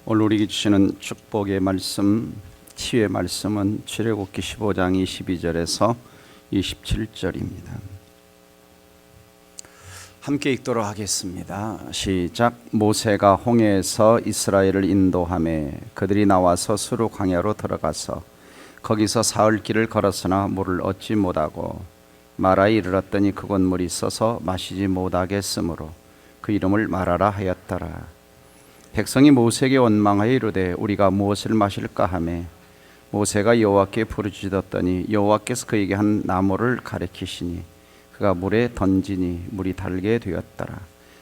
오늘 우리에게 주시는 축복의 말씀, 치유의 말씀은 출애굽기 15장 22절에서 27절입니다. 함께 읽도록 하겠습니다. 시작. 모세가 홍해에서 이스라엘을 인도하매 그들이 나와서 수르 광야로 들어가서 거기서 사흘 길을 걸었으나 물을 얻지 못하고 마라에 이르렀더니 그곳 물이 있어서 마시지 못하겠으므로 그 이름을 마라라 하였더라. 백성이 모세에게 원망하여 이르되 우리가 무엇을 마실까 하매 모세가 여호와께 부르짖었더니 여호와께서 그에게 한 나무를 가리키시니 그가 물에 던지니 물이 달게 되었더라.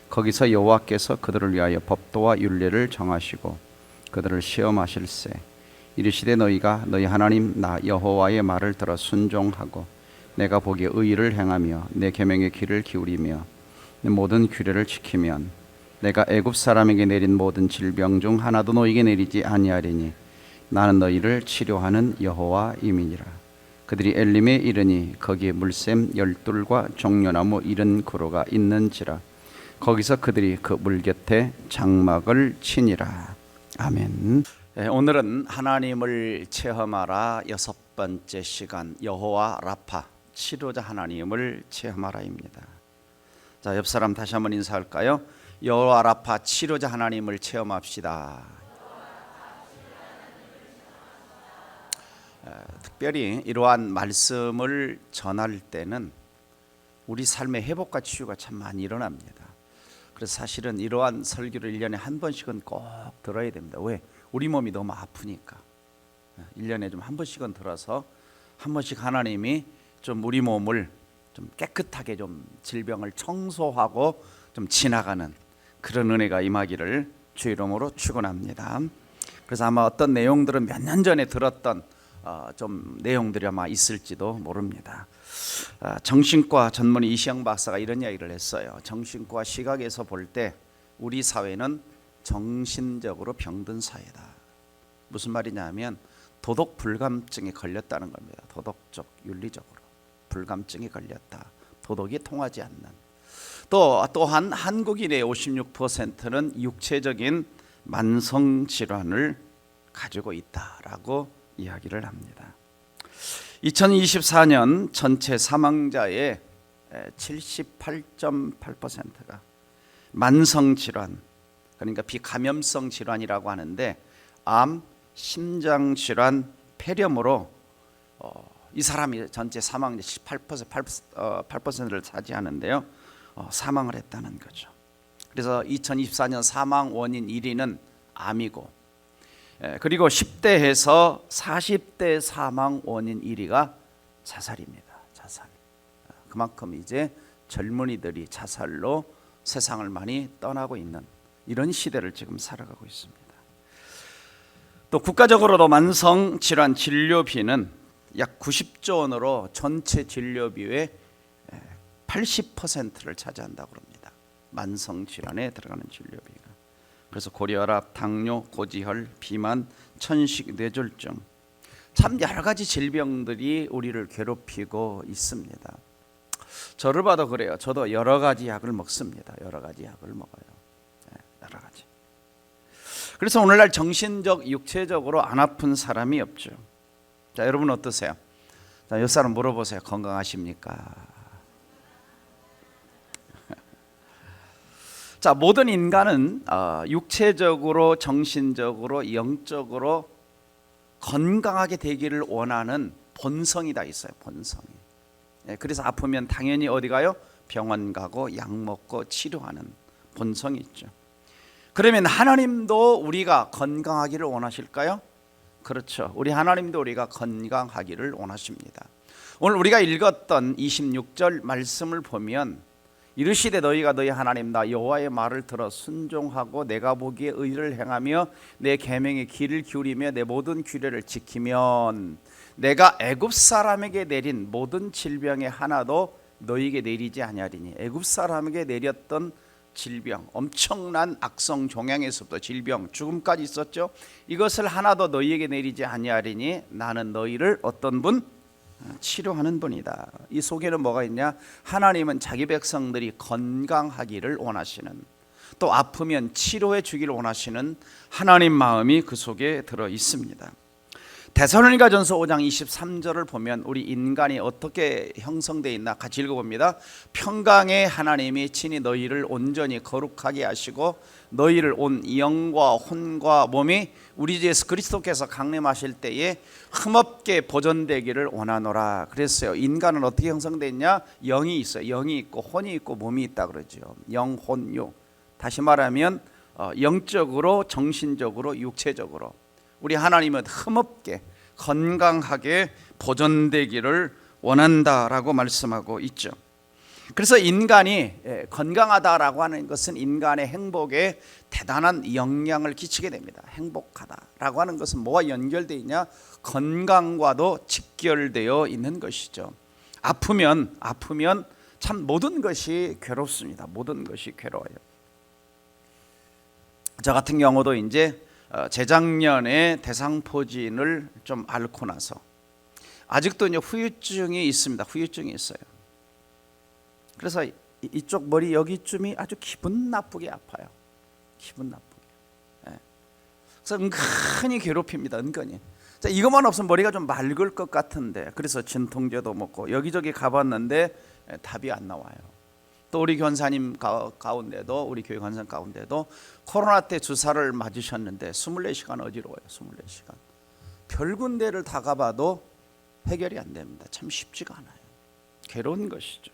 거기서 여호와께서 그들을 위하여 법도와 율례를 정하시고 그들을 시험하실세 이르시되 너희가 너희 하나님 나 여호와의 말을 들어 순종하고 내가 보기에 의를 행하며 내 계명의 귀를 기울이며 내 모든 규례를 지키면 내가 애굽 사람에게 내린 모든 질병 중 하나도 너희에게 내리지 아니하리니 나는 너희를 치료하는 여호와임이니라. 그들이 엘림에 이르니 거기에 물샘 열둘과 종려나무 70그루가 있는지라. 거기서 그들이 그 물 곁에 장막을 치니라. 아멘. 오늘은 하나님을 체험하라 6번째 시간, 여호와 라파 치료자 하나님을 체험하라입니다. 자, 옆 사람 다시 한번 인사할까요? 여호와 라파 치료자 하나님을 체험합시다. 특별히 이러한 말씀을 전할 때는 우리 삶의 회복과 치유가 참 많이 일어납니다. 그래서 사실은 이러한 설교를 1년에 한 번씩은 꼭 들어야 됩니다. 왜? 우리 몸이 너무 아프니까 1년에 좀 한 번씩은 들어서 한 번씩 하나님이 좀 우리 몸을 좀 깨끗하게 좀 질병을 청소하고 좀 지나가는 그런 은혜가 임하기를 주 이름으로 축원합니다. 그래서 아마 어떤 내용들은 몇 년 전에 들었던 좀 내용들이 아마 있을지도 모릅니다. 정신과 전문의 이시영 박사가 이런 이야기를 했어요. 정신과 시각에서 볼 때 우리 사회는 정신적으로 병든 사회다. 무슨 말이냐 하면 도덕 불감증에 걸렸다는 겁니다. 도덕적, 윤리적으로 불감증에 걸렸다. 도덕이 통하지 않는. 또한 한국인의 56%는 육체적인 만성 질환을 가지고 있다라고 이야기를 합니다. 2024년 전체 사망자의 78.8%가 만성 질환, 그러니까 비감염성 질환이라고 하는데 암, 심장 질환, 폐렴으로 이 사람이 전체 사망자 8%를 차지하는데요. 사망을 했다는 거죠. 그래서 2024년 사망 원인 1위는 암이고, 그리고 10대에서 40대 사망 원인 1위가 자살입니다. 자살. 그만큼 이제 젊은이들이 자살로 세상을 많이 떠나고 있는 이런 시대를 지금 살아가고 있습니다. 또 국가적으로도 만성 질환 진료비는 약 90조 원으로 전체 진료비의 80%를 차지한다고 합니다. 만성 질환에 들어가는 진료비가. 그래서 고혈압, 당뇨, 고지혈, 비만, 천식, 뇌졸중, 참 여러 가지 질병들이 우리를 괴롭히고 있습니다. 저를 봐도 그래요. 저도 여러 가지 약을 먹습니다. 여러 가지 약을 먹어요. 여러 가지. 그래서 오늘날 정신적, 육체적으로 안 아픈 사람이 없죠. 자, 여러분 어떠세요? 자, 옆 사람 물어보세요. 건강하십니까? 자, 모든 인간은 육체적으로, 정신적으로, 영적으로 건강하게 되기를 원하는 본성이 다 있어요. 본성이. 그래서 아프면 당연히 어디 가요? 병원 가고 약 먹고 치료하는 본성이 있죠. 그러면 하나님도 우리가 건강하기를 원하실까요? 그렇죠. 우리 하나님도 우리가 건강하기를 원하십니다. 오늘 우리가 읽었던 26절 말씀을 보면 이르시되 너희가 너희 하나님 나 여호와의 말을 들어 순종하고 내가 보기에 의를 행하며 내 계명의 귀를 기울이며 내 모든 규례를 지키면 내가 애굽 사람에게 내린 모든 질병의 하나도 너희에게 내리지 아니하리니. 애굽 사람에게 내렸던 질병, 엄청난 악성 종양에서부터 질병, 죽음까지 있었죠. 이것을 하나도 너희에게 내리지 아니하리니 나는 너희를 어떤 분? 치료하는 분이다. 이 속에는 뭐가 있냐? 하나님은 자기 백성들이 건강하기를 원하시는, 또 아프면 치료해 주기를 원하시는 하나님 마음이 그 속에 들어 있습니다. 데살로니가전서 5장 23절을 보면 우리 인간이 어떻게 형성되어 있나 같이 읽어봅니다. 평강의 하나님이 친히 너희를 온전히 거룩하게 하시고 너희를 온 영과 혼과 몸이 우리 주 예수 그리스도께서 강림하실 때에 흠없게 보존되기를 원하노라 그랬어요. 인간은 어떻게 형성되어 있냐? 영이 있어요. 영이 있고 혼이 있고 몸이 있다 그러죠. 영, 혼, 육. 다시 말하면 영적으로, 정신적으로, 육체적으로 우리 하나님은 흠없게 건강하게 보존되기를 원한다라고 말씀하고 있죠. 그래서 인간이 건강하다라고 하는 것은 인간의 행복에 대단한 영향을 끼치게 됩니다. 행복하다라고 하는 것은 뭐와 연결되어 있냐? 건강과도 직결되어 있는 것이죠. 아프면 참 모든 것이 괴롭습니다. 모든 것이 괴로워요. 저 같은 경우도 이제 재작년에 대상포진을 좀 앓고 나서 아직도 이제 후유증이 있습니다. 후유증이 있어요. 그래서 이쪽 머리 여기쯤이 아주 기분 나쁘게 아파요. 기분 나쁘게. 그래서 은근히 괴롭힙니다. 은근히. 자, 이것만 없으면 머리가 좀 맑을 것 같은데 그래서 진통제도 먹고 여기저기 가봤는데 답이 안 나와요. 또 우리 권사님 가운데도 우리 교회 권사님 가운데도 코로나 때 주사를 맞으셨는데 24시간 어지러워요. 24시간. 별 군데를 다 가봐도 해결이 안 됩니다. 참 쉽지가 않아요. 괴로운 것이죠.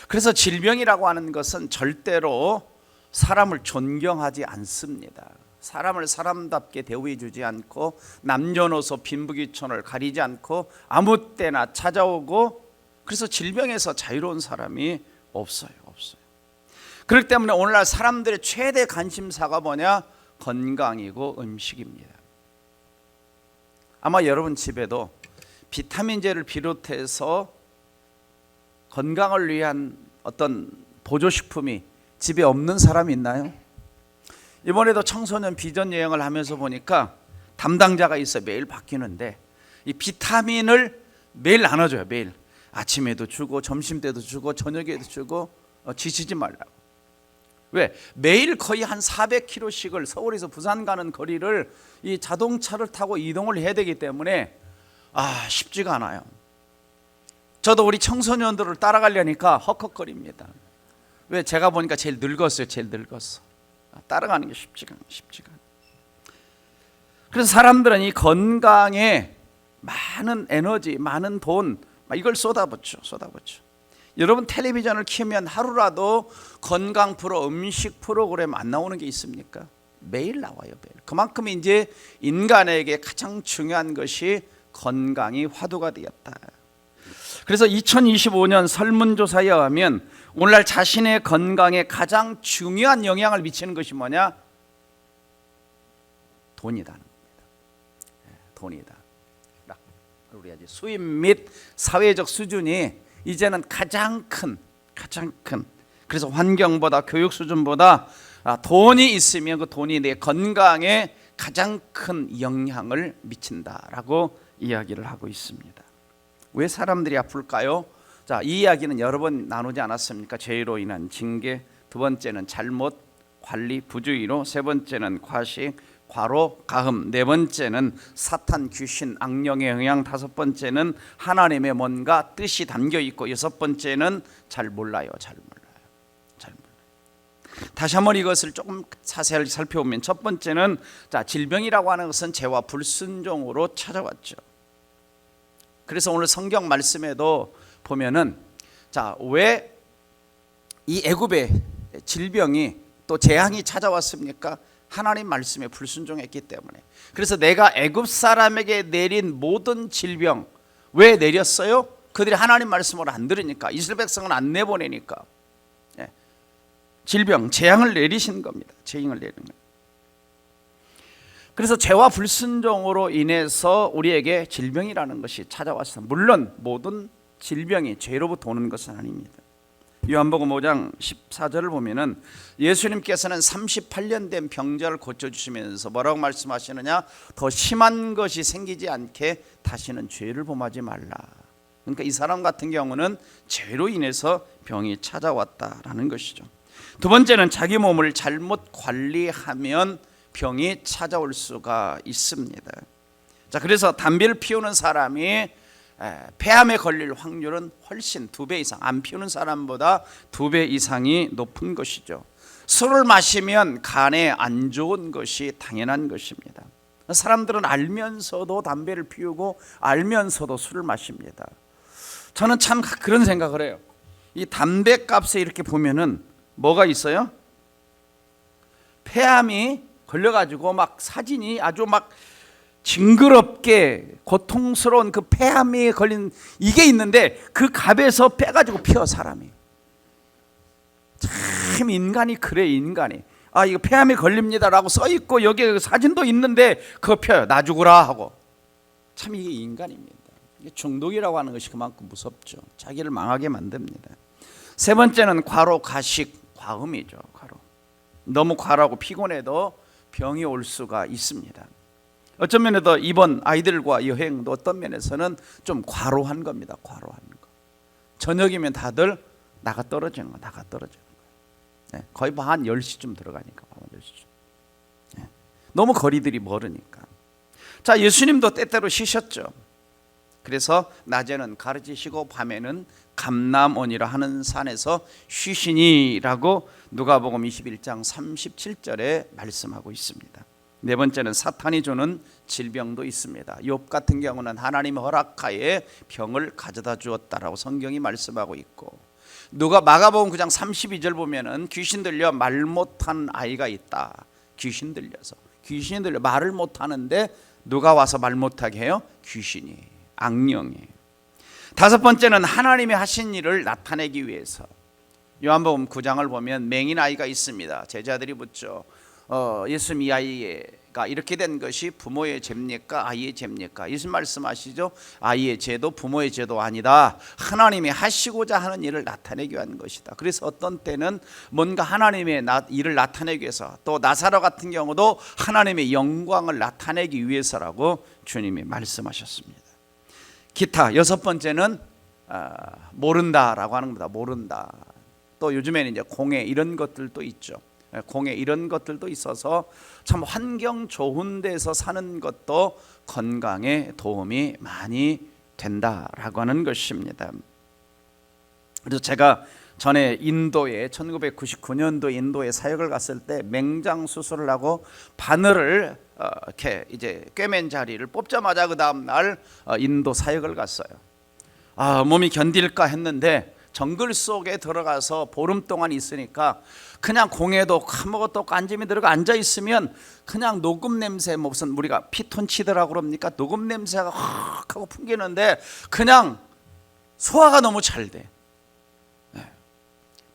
그래서 질병이라고 하는 것은 절대로 사람을 존경하지 않습니다. 사람을 사람답게 대우해 주지 않고 남녀노소 빈부귀천을 가리지 않고 아무 때나 찾아오고 그래서 질병에서 자유로운 사람이 없어요. 그렇기 때문에 오늘날 사람들의 최대 관심사가 뭐냐? 건강이고 음식입니다. 아마 여러분 집에도 비타민제를 비롯해서 건강을 위한 어떤 보조식품이 집에 없는 사람이 있나요? 이번에도 청소년 비전 여행을 하면서 보니까 담당자가 있어 매일 바뀌는데 이 비타민을 매일 나눠줘요. 매일 아침에도 주고 점심때도 주고 저녁에도 주고 지치지 말라고. 왜? 매일 거의 한 400km씩을 서울에서 부산 가는 거리를 이 자동차를 타고 이동을 해야 되기 때문에 쉽지가 않아요. 저도 우리 청소년들을 따라가려니까 헉헉거립니다. 왜? 제가 보니까 제일 늙었어요. 제일 늙었어. 따라가는 게 쉽지가 않아요. 그래서 사람들은 이 건강에 많은 에너지, 많은 돈 이걸 쏟아붓죠. 여러분 텔레비전을 켜면 하루라도 건강 프로, 음식 프로그램 안 나오는 게 있습니까? 매일 나와요. 매일. 그만큼 이제 인간에게 가장 중요한 것이 건강이 화두가 되었다. 그래서 2025년 설문조사에 의하면 오늘날 자신의 건강에 가장 중요한 영향을 미치는 것이 뭐냐? 돈이다는 겁니다. 돈이다. 우리 아주 수입 및 사회적 수준이 이제는 가장 큰 그래서 환경보다 교육 수준보다 돈이 있으면 그 돈이 내 건강에 가장 큰 영향을 미친다라고 이야기를 하고 있습니다. 왜 사람들이 아플까요? 자, 이 이야기는 여러 번 나누지 않았습니까? 죄로 인한 징계, 두 번째는 잘못 관리, 부주의로, 세 번째는 과식, 과로, 가흠, 네 번째는 사탄, 귀신, 악령의 영향, 다섯 번째는 하나님의 뭔가 뜻이 담겨 있고, 여섯 번째는 잘 몰라요. 다시 한번 이것을 조금 자세히 살펴보면 첫 번째는 질병이라고 하는 것은 죄와 불순종으로 찾아왔죠. 그래서 오늘 성경 말씀에도 보면은 왜 이 애굽의 질병이 또 재앙이 찾아왔습니까? 하나님 말씀에 불순종했기 때문에. 그래서 내가 애굽 사람에게 내린 모든 질병 왜 내렸어요? 그들이 하나님 말씀을 안 들으니까, 이스라엘 백성을 안 내보내니까 질병, 재앙을 내리신 겁니다. 재앙을 내리는 겁니다. 그래서 죄와 불순종으로 인해서 우리에게 질병이라는 것이 찾아왔습니다. 물론 모든 질병이 죄로부터 오는 것은 아닙니다. 요한복음 5장 14절을 보면은 예수님께서는 38년 된 병자를 고쳐주시면서 뭐라고 말씀하시느냐? 더 심한 것이 생기지 않게 다시는 죄를 범하지 말라. 그러니까 이 사람 같은 경우는 죄로 인해서 병이 찾아왔다라는 것이죠. 두 번째는 자기 몸을 잘못 관리하면 병이 찾아올 수가 있습니다. 자, 그래서 담배를 피우는 사람이 폐암에 걸릴 확률은 훨씬 2배 이상, 안 피우는 사람보다 2배 이상이 높은 것이죠. 술을 마시면 간에 안 좋은 것이 당연한 것입니다. 사람들은 알면서도 담배를 피우고 알면서도 술을 마십니다. 저는 참 그런 생각을 해요. 이 담배값에 이렇게 보면은 뭐가 있어요? 폐암이 걸려가지고 막 사진이 아주 막 징그럽게 고통스러운 그 폐암에 걸린 이게 있는데 그 값에서 빼가지고 피워 사람이. 참 인간이 그래. 인간이 이거 폐암에 걸립니다라고 써있고 여기에 사진도 있는데 그거 펴요. 나 죽으라 하고. 참 이게 인간입니다. 이게 중독이라고 하는 것이 그만큼 무섭죠. 자기를 망하게 만듭니다. 세 번째는 과로, 가식, 과음이죠. 과로. 너무 과로하고 피곤해도 병이 올 수가 있습니다. 어떤 면에도 이번 아이들과 여행도 어떤 면에서는 좀 과로한 겁니다. 과로한 거. 저녁이면 다들 나가 떨어지는 거. 거의 한 10시쯤 들어가니까. 밤 10시쯤. 너무 거리들이 멀으니까. 자, 예수님도 때때로 쉬셨죠. 그래서 낮에는 가르치시고 밤에는 감람원이라 하는 산에서 쉬시니라고 누가복음 21장 37절에 말씀하고 있습니다. 네 번째는 사탄이 주는 질병도 있습니다. 욥 같은 경우는 하나님의 허락하에 병을 가져다 주었다라고 성경이 말씀하고 있고, 누가 마가복음 9장 32절 보면은 귀신 들려 말 못한 아이가 있다. 귀신 들려 말을 못하는데 누가 와서 말 못하게 해요? 귀신이, 악령이. 다섯 번째는 하나님이 하신 일을 나타내기 위해서. 요한복음 9장을 보면 맹인 아이가 있습니다. 제자들이 묻죠. 예수님, 이 아이가 이렇게 된 것이 부모의 죄입니까? 아이의 죄입니까? 예수님 말씀하시죠. 아이의 죄도 부모의 죄도 아니다. 하나님이 하시고자 하는 일을 나타내기 위한 것이다. 그래서 어떤 때는 뭔가 하나님의 일을 나타내기 위해서, 또 나사로 같은 경우도 하나님의 영광을 나타내기 위해서라고 주님이 말씀하셨습니다. 기타. 여섯 번째는 모른다라고 하는 겁니다. 모른다. 또 요즘에는 이제 공해 이런 것들도 있죠. 공해 이런 것들도 있어서 참 환경 좋은 데서 사는 것도 건강에 도움이 많이 된다라고 하는 것입니다. 그래서 제가 전에 인도에 1999년도 인도에 사역을 갔을 때 맹장 수술을 하고 바늘을 이렇게 이제 꿰맨 자리를 뽑자마자 그 다음 날 인도 사역을 갔어요. 몸이 견딜까 했는데 정글 속에 들어가서 보름 동안 있으니까 그냥 공에도 아무것도 없고 앉으면 들어가 앉아 있으면 그냥 녹음 냄새, 무슨 우리가 피톤치드라고 그럽니까? 녹음 냄새가 확 하고 풍기는데 그냥 소화가 너무 잘 돼.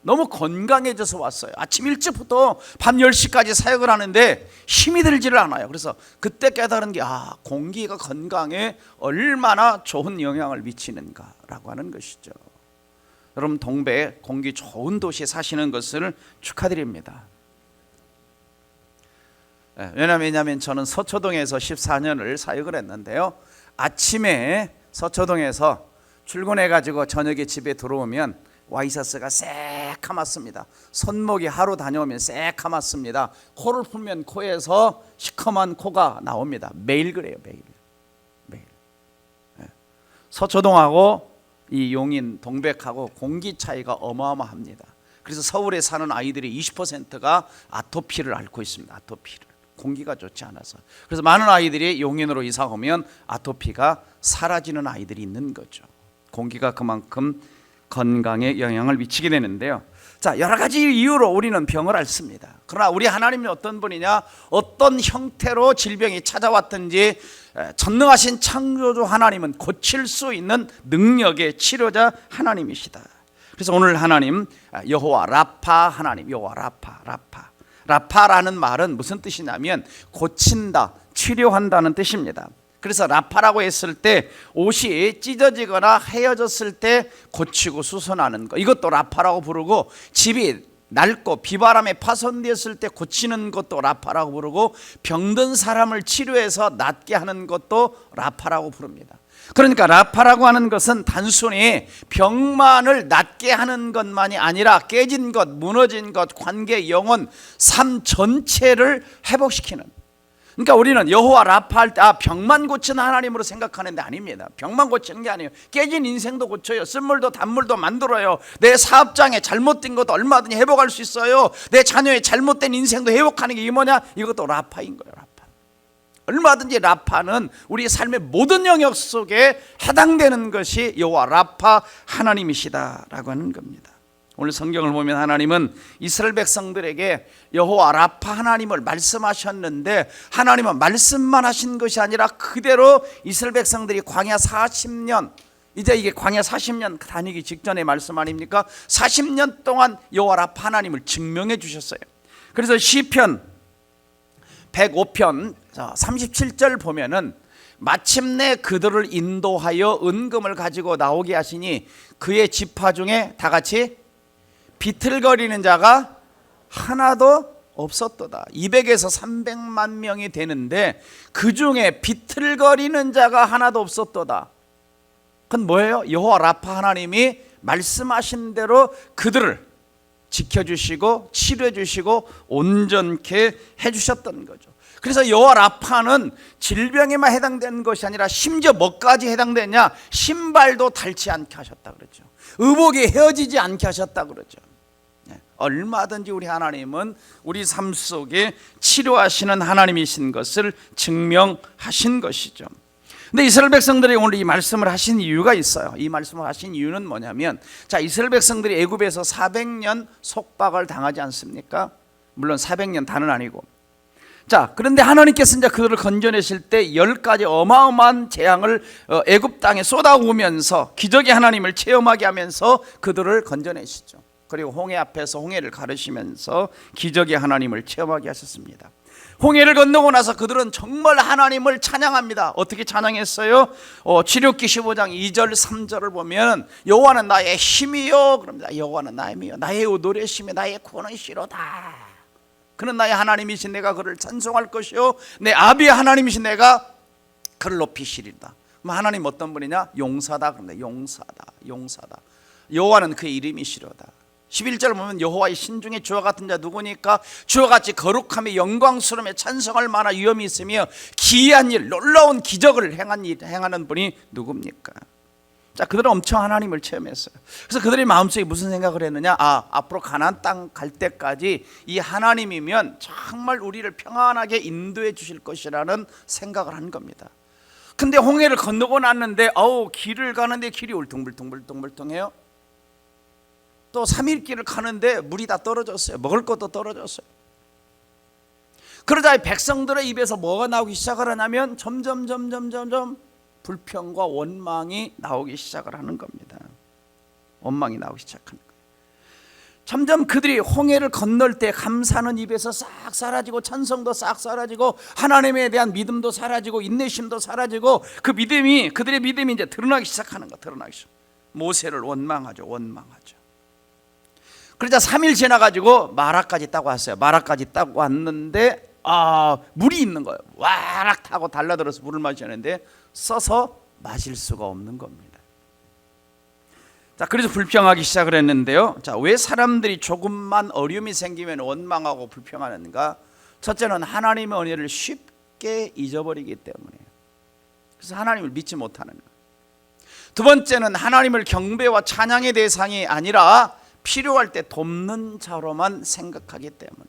너무 건강해져서 왔어요. 아침 일찍부터 밤 10시까지 사역을 하는데 힘이 들지를 않아요. 그래서 그때 깨달은 게 공기가 건강에 얼마나 좋은 영향을 미치는가라고 하는 것이죠. 여러분, 동백 공기 좋은 도시에 사시는 것을 축하드립니다. 왜냐하면 저는 서초동에서 14년을 사역을 했는데요. 아침에 서초동에서 출근해가지고 저녁에 집에 들어오면 와이셔츠가 새카맣습니다. 손목이 하루 다녀오면 새카맣습니다. 코를 풀면 코에서 시커먼 코가 나옵니다. 매일 그래요. 매일. 서초동하고 이 용인 동백하고 공기 차이가 어마어마합니다. 그래서 서울에 사는 아이들이 20%가 아토피를 앓고 있습니다. 아토피를. 공기가 좋지 않아서. 그래서 많은 아이들이 용인으로 이사 오면 아토피가 사라지는 아이들이 있는 거죠. 공기가 그만큼 건강에 영향을 미치게 되는데요. 자, 여러 가지 이유로 우리는 병을 앓습니다. 그러나 우리 하나님이 어떤 분이냐? 어떤 형태로 질병이 찾아왔든지 전능하신 창조주 하나님은 고칠 수 있는 능력의 치료자 하나님이시다. 그래서 오늘 하나님 여호와 라파 하나님, 여호와 라파라는 말은 무슨 뜻이냐면 고친다, 치료한다는 뜻입니다. 그래서 라파라고 했을 때 옷이 찢어지거나 헤어졌을 때 고치고 수선하는 거, 이것도 라파라고 부르고, 집이 낡고 비바람에 파손되었을 때 고치는 것도 라파라고 부르고, 병든 사람을 치료해서 낫게 하는 것도 라파라고 부릅니다. 그러니까 라파라고 하는 것은 단순히 병만을 낫게 하는 것만이 아니라 깨진 것, 무너진 것, 관계, 영혼, 삶 전체를 회복시키는. 그러니까 우리는 여호와 라파 할 때 병만 고치는 하나님으로 생각하는데 아닙니다. 병만 고치는 게 아니에요. 깨진 인생도 고쳐요. 쓴물도 단물도 만들어요. 내 사업장에 잘못된 것도 얼마든지 회복할 수 있어요. 내 자녀의 잘못된 인생도 회복하는 게 이게 뭐냐? 이것도 라파인 거예요. 라파. 얼마든지 라파는 우리 삶의 모든 영역 속에 해당되는 것이 여호와 라파 하나님이시다라고 하는 겁니다. 오늘 성경을 보면 하나님은 이스라엘 백성들에게 여호와 라파 하나님을 말씀하셨는데, 하나님은 말씀만 하신 것이 아니라 그대로 이스라엘 백성들이 광야 40년, 이제 이게 광야 40년 다니기 직전의 말씀 아닙니까? 40년 동안 여호와 라파 하나님을 증명해 주셨어요. 그래서 시편 105편 37절 보면은 마침내 그들을 인도하여 은금을 가지고 나오게 하시니 그의 지파 중에 다 같이 비틀거리는 자가 하나도 없었도다. 200에서 300만 명이 되는데 그 중에 비틀거리는 자가 하나도 없었도다. 그건 뭐예요? 여호와 라파 하나님이 말씀하신 대로 그들을 지켜주시고 치료해주시고 온전케 해주셨던 거죠. 그래서 여호와 라파는 질병에만 해당되는 것이 아니라 심지어 뭐까지 해당되냐? 신발도 닳지 않게 하셨다 그러죠. 의복이 헤어지지 않게 하셨다 그러죠. 얼마든지 우리 하나님은 우리 삶 속에 치료하시는 하나님이신 것을 증명하신 것이죠. 근데 이스라엘 백성들이 오늘 이 말씀을 하신 이유가 있어요. 이 말씀을 하신 이유는 뭐냐면, 자, 이스라엘 백성들이 애굽에서 400년 속박을 당하지 않습니까? 물론 400년 다는 아니고. 자, 그런데 하나님께서 이제 그들을 건져내실 때 10가지 어마어마한 재앙을 애굽 땅에 쏟아오면서 기적의 하나님을 체험하게 하면서 그들을 건져내시죠. 그리고 홍해 앞에서 홍해를 가르시면서 기적의 하나님을 체험하게 하셨습니다. 홍해를 건너고 나서 그들은 정말 하나님을 찬양합니다. 어떻게 찬양했어요? 출애굽기 15장 2절 3절을 보면 여호와는 나의 힘이요, 그럽니다. 여호와는 나의 힘이요, 나의 노래심이 나의 구원이시로다. 그는 나의 하나님이신 내가 그를 찬송할 것이요, 내 아비의 하나님이신 내가 그를 높이시리다. 그럼 하나님 어떤 분이냐? 용사다. 그런데 용사다. 여호와는 그의 이름이시로다. 11절 보면 여호와의 신중에 주와 같은 자 누구니까? 주와 같이 거룩함에 영광스러움에 찬송할 만한 위엄이 있으며 기이한 일, 놀라운 기적을 행하는 분이 누굽니까? 자, 그들은 엄청 하나님을 체험했어요. 그래서 그들의 마음속에 무슨 생각을 했느냐? 앞으로 가나안 땅 갈 때까지 이 하나님이면 정말 우리를 평안하게 인도해 주실 것이라는 생각을 한 겁니다. 근데 홍해를 건너고 났는데 길을 가는데 길이 울퉁불퉁해요. 또 3일 길을 가는데 물이 다 떨어졌어요. 먹을 것도 떨어졌어요. 그러자 백성들의 입에서 뭐가 나오기 시작을 하냐면 점점 불평과 원망이 나오기 시작을 하는 겁니다. 원망이 나오기 시작하는 거예요. 점점 그들이 홍해를 건널 때 감사는 입에서 싹 사라지고 찬성도 싹 사라지고 하나님에 대한 믿음도 사라지고 인내심도 사라지고 그들의 믿음이 이제 드러나기 시작하는 거. 모세를 원망하죠. 그러자 3일 지나가지고 마라까지 따고 왔어요. 마라까지 따고 왔는데 물이 있는 거예요. 와락 타고 달라들어서 물을 마시는데 써서 마실 수가 없는 겁니다. 자, 그래서 불평하기 시작을 했는데요. 자, 왜 사람들이 조금만 어려움이 생기면 원망하고 불평하는가? 첫째는 하나님의 은혜를 쉽게 잊어버리기 때문이에요. 그래서 하나님을 믿지 못하는 거예요. 두 번째는 하나님을 경배와 찬양의 대상이 아니라 필요할 때 돕는 자로만 생각하기 때문에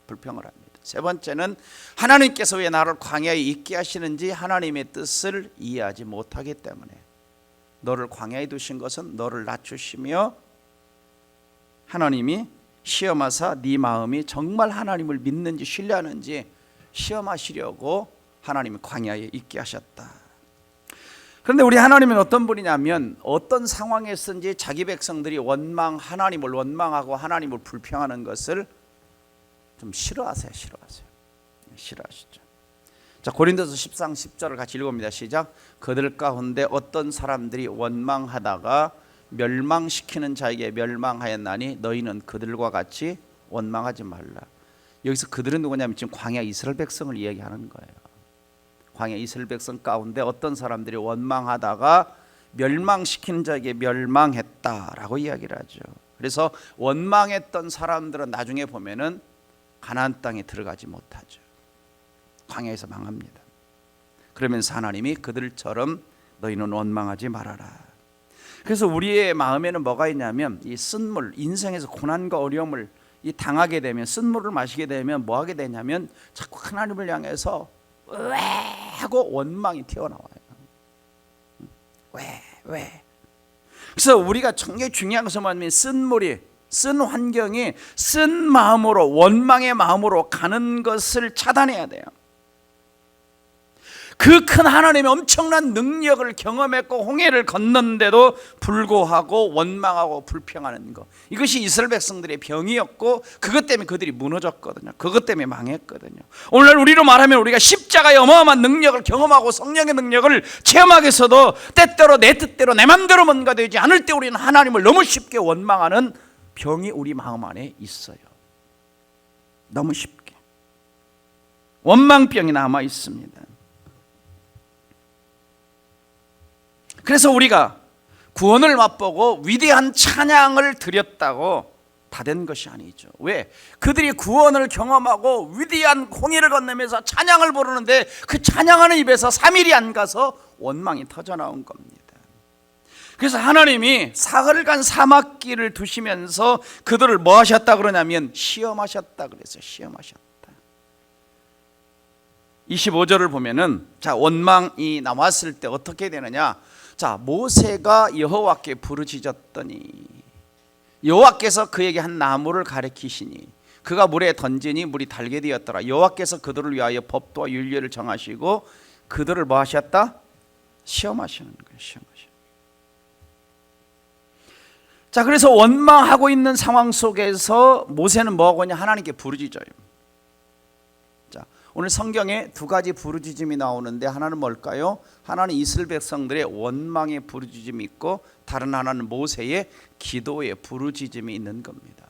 불평을 합니다. 세 번째는 하나님께서 왜 나를 광야에 있게 하시는지 하나님의 뜻을 이해하지 못하기 때문에, 너를 광야에 두신 것은 너를 낮추시며 하나님이 시험하사 네 마음이 정말 하나님을 믿는지 신뢰하는지 시험하시려고 하나님이 광야에 있게 하셨다. 그런데 우리 하나님은 어떤 분이냐면 어떤 상황에서든지 자기 백성들이 하나님을 원망하고 하나님을 불평하는 것을 좀 싫어하시죠. 자, 고린도서 10장 10절을 같이 읽어봅니다. 시작. 그들 가운데 어떤 사람들이 원망하다가 멸망시키는 자에게 멸망하였나니 너희는 그들과 같이 원망하지 말라. 여기서 그들은 누구냐면 지금 광야 이스라엘 백성을 이야기하는 거예요. 광야 이스라엘 백성 가운데 어떤 사람들이 원망하다가 멸망시키는 자에게 멸망했다라고 이야기를 하죠. 그래서 원망했던 사람들은 나중에 보면은 가나안 땅에 들어가지 못하죠. 광야에서 망합니다. 그러면서 하나님이 그들처럼 너희는 원망하지 말아라. 그래서 우리의 마음에는 뭐가 있냐면 이 쓴물, 인생에서 고난과 어려움을 이 당하게 되면, 쓴물을 마시게 되면 뭐 하게 되냐면 자꾸 하나님을 향해서 왜 하고 원망이 튀어나와요. 왜? 그래서 우리가 굉장히 중요한 것은 뭐냐면 쓴물이, 쓴 환경이 쓴 마음으로, 원망의 마음으로 가는 것을 차단해야 돼요. 그 큰 하나님의 엄청난 능력을 경험했고 홍해를 건넌데도 불구하고 원망하고 불평하는 것, 이것이 이스라엘 백성들의 병이었고 그것 때문에 그들이 무너졌거든요. 그것 때문에 망했거든요. 오늘날 우리로 말하면 우리가 십자가의 어마어마한 능력을 경험하고 성령의 능력을 체험하겠어도 때때로 내 뜻대로 내 맘대로 뭔가 되지 않을 때 우리는 하나님을 너무 쉽게 원망하는 병이 우리 마음 안에 있어요. 너무 쉽게 원망병이 남아 있습니다. 그래서 우리가 구원을 맛보고 위대한 찬양을 드렸다고 다 된 것이 아니죠. 왜? 그들이 구원을 경험하고 위대한 홍해를 건너면서 찬양을 부르는데 그 찬양하는 입에서 3일이 안 가서 원망이 터져나온 겁니다. 그래서 하나님이 사흘간 사막길을 두시면서 그들을 뭐 하셨다 그러냐면 시험하셨다 그랬어요. 시험하셨다. 25절을 보면은 자, 원망이 나왔을 때 어떻게 되느냐? 자, 모세가 여호와께 부르짖었더니 여호와께서 그에게 한 나무를 가리키시니 그가 물에 던지니 물이 달게 되었더라. 여호와께서 그들을 위하여 법도와 율례를 정하시고 그들을 뭐 하셨다? 시험하시는 거예요. 시험하시는. 자, 그래서 원망하고 있는 상황 속에서 모세는 뭐 하고 있냐? 하나님께 부르짖어요. 자, 오늘 성경에 두 가지 부르짖음이 나오는데 하나는 뭘까요? 하나는 이스라엘 백성들의 원망의 부르짖음이 있고 다른 하나는 모세의 기도의 부르짖음이 있는 겁니다.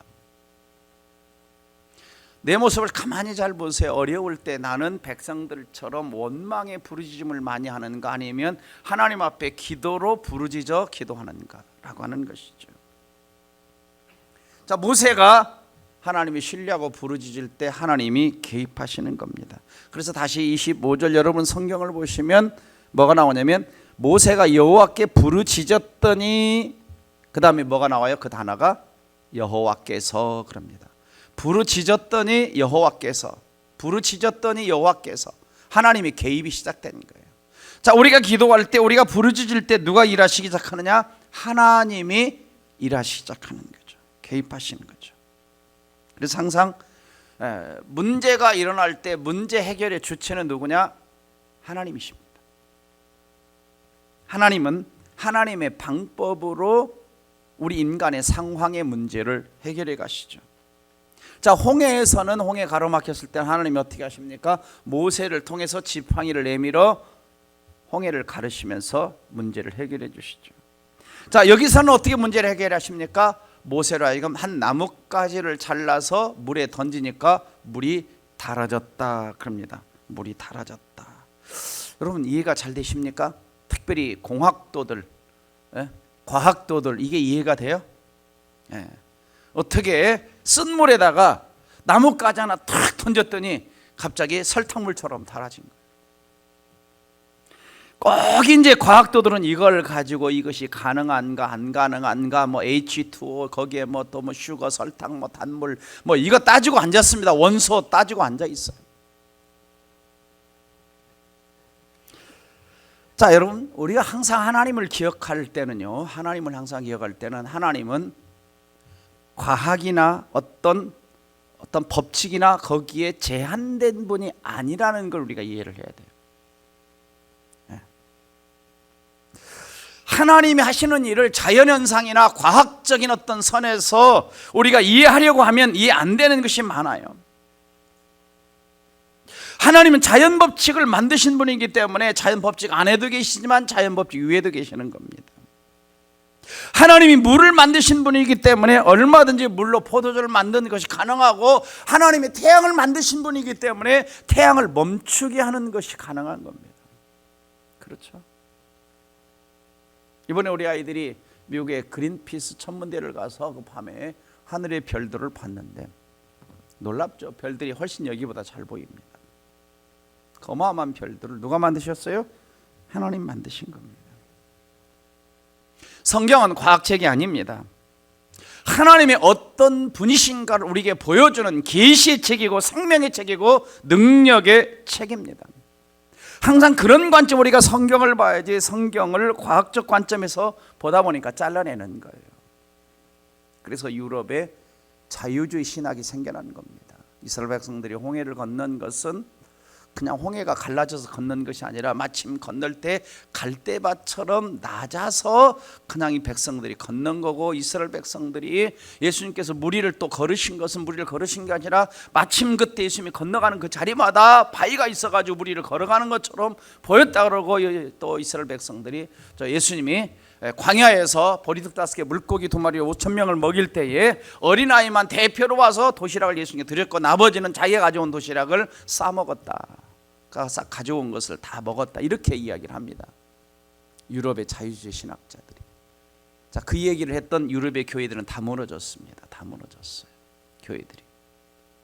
내 모습을 가만히 잘 보세요. 어려울 때 나는 백성들처럼 원망의 부르짖음을 많이 하는가 아니면 하나님 앞에 기도로 부르짖어 기도하는가라고 하는 것이죠. 자, 모세가 하나님이 신뢰하고 부르짖을 때 하나님이 개입하시는 겁니다. 그래서 다시 25절 여러분 성경을 보시면 뭐가 나오냐면 모세가 여호와께 부르짖었더니 그 다음에 뭐가 나와요? 그 단어가 여호와께서 그럽니다. 부르짖었더니 여호와께서, 부르짖었더니 여호와께서, 하나님이 개입이 시작된 거예요. 자, 우리가 기도할 때, 우리가 부르짖을 때 누가 일하시기 시작하느냐? 하나님이 일하시기 시작하는 거죠. 개입하시는 거죠. 그래서 항상 문제가 일어날 때 문제 해결의 주체는 누구냐? 하나님이십니다. 하나님은 하나님의 방법으로 우리 인간의 상황의 문제를 해결해 가시죠. 자, 홍해에서는 홍해 가로막혔을 때 하나님이 어떻게 하십니까? 모세를 통해서 지팡이를 내밀어 홍해를 가르시면서 문제를 해결해 주시죠. 자, 여기서는 어떻게 문제를 해결하십니까? 모세로 하여금 한 나뭇가지를 잘라서 물에 던지니까 물이 달아졌다 그럽니다. 물이 달아졌다. 여러분 이해가 잘 되십니까? 특별히 공학도들, 과학도들 이게 이해가 돼요? 어떻게 쓴 물에다가 나뭇가지 하나 탁 던졌더니 갑자기 설탕물처럼 달아진 거예요. 꼭 이제 과학도들은 이걸 가지고 이것이 가능한가 안 가능한가 뭐 H2O 거기에 뭐 또 뭐 슈거 설탕 뭐 단물 뭐 이거 따지고 앉았습니다. 원소 따지고 앉아 있어요. 자, 여러분 우리가 항상 하나님을 기억할 때는요, 하나님을 항상 기억할 때는 하나님은 과학이나 어떤 법칙이나 거기에 제한된 분이 아니라는 걸 우리가 이해를 해야 돼요. 하나님이 하시는 일을 자연현상이나 과학적인 어떤 선에서 우리가 이해하려고 하면 이해 안 되는 것이 많아요. 하나님은 자연법칙을 만드신 분이기 때문에 자연법칙 안에도 계시지만 자연법칙 위에도 계시는 겁니다. 하나님이 물을 만드신 분이기 때문에 얼마든지 물로 포도주를 만드는 것이 가능하고, 하나님이 태양을 만드신 분이기 때문에 태양을 멈추게 하는 것이 가능한 겁니다. 그렇죠? 이번에 우리 아이들이 미국의 그린피스 천문대를 가서 그 밤에 하늘의 별들을 봤는데 놀랍죠? 별들이 훨씬 여기보다 잘 보입니다. 그 어마어마한 별들을 누가 만드셨어요? 하나님 만드신 겁니다. 성경은 과학책이 아닙니다. 하나님의 어떤 분이신가를 우리에게 보여주는 계시의 책이고 생명의 책이고 능력의 책입니다. 항상 그런 관점 우리가 성경을 봐야지 성경을 과학적 관점에서 보다 보니까 잘라내는 거예요. 그래서 유럽에 자유주의 신학이 생겨난 겁니다. 이스라엘 백성들이 홍해를 건넌 것은 그냥 홍해가 갈라져서 건넌 것이 아니라 마침 건널 때 갈대밭처럼 낮아서 그냥 이 백성들이 건넌 거고, 이스라엘 백성들이 예수님께서 무리를 또 걸으신 것은 무리를 걸으신 게 아니라 마침 그때 예수님이 건너가는 그 자리마다 바위가 있어가지고 무리를 걸어가는 것처럼 보였다 그러고, 또 이스라엘 백성들이 예수님이 광야에서 보리떡 5개 물고기 2마리 5,000명을 먹일 때에 어린아이만 대표로 와서 도시락을 예수님께 드렸고 나머지는 자기가 가져온 도시락을 싸먹었다, 싹 가져온 것을 다 먹었다, 이렇게 이야기를 합니다. 유럽의 자유주의 신학자들이. 자, 그 얘기를 했던 유럽의 교회들은 다 무너졌습니다. 다 무너졌어요, 교회들이.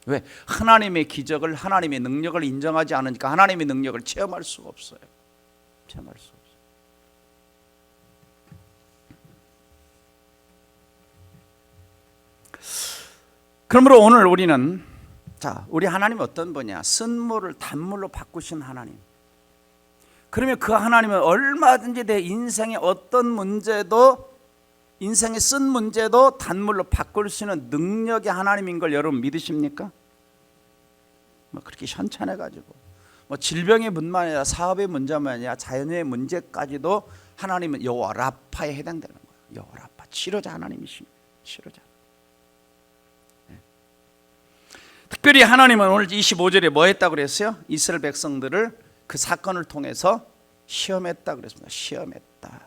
왜? 하나님의 기적을, 하나님의 능력을 인정하지 않으니까 하나님의 능력을 체험할 수가 없어요. 체험할 수 없어요. 그러므로 오늘 우리는, 자, 우리 하나님은 어떤 분이야? 쓴물을 단물로 바꾸신 하나님. 그러면 그 하나님은 얼마든지 내 인생의 어떤 문제도, 인생의 쓴 문제도 단물로 바꿀 수 있는 능력의 하나님인 걸 여러분 믿으십니까? 뭐 그렇게 현찬해가지고 뭐 질병의 문제만 아니라 사업의 문제만 아니라 자연의 문제까지도 하나님은 여호와 라파에 해당되는 거예요. 여호와 라파, 치료자 하나님이십니다. 치료자. 특별히 하나님은 오늘 25절에 뭐 했다고 그랬어요? 이스라엘 백성들을 그 사건을 통해서 시험했다 그랬습니다. 시험했다.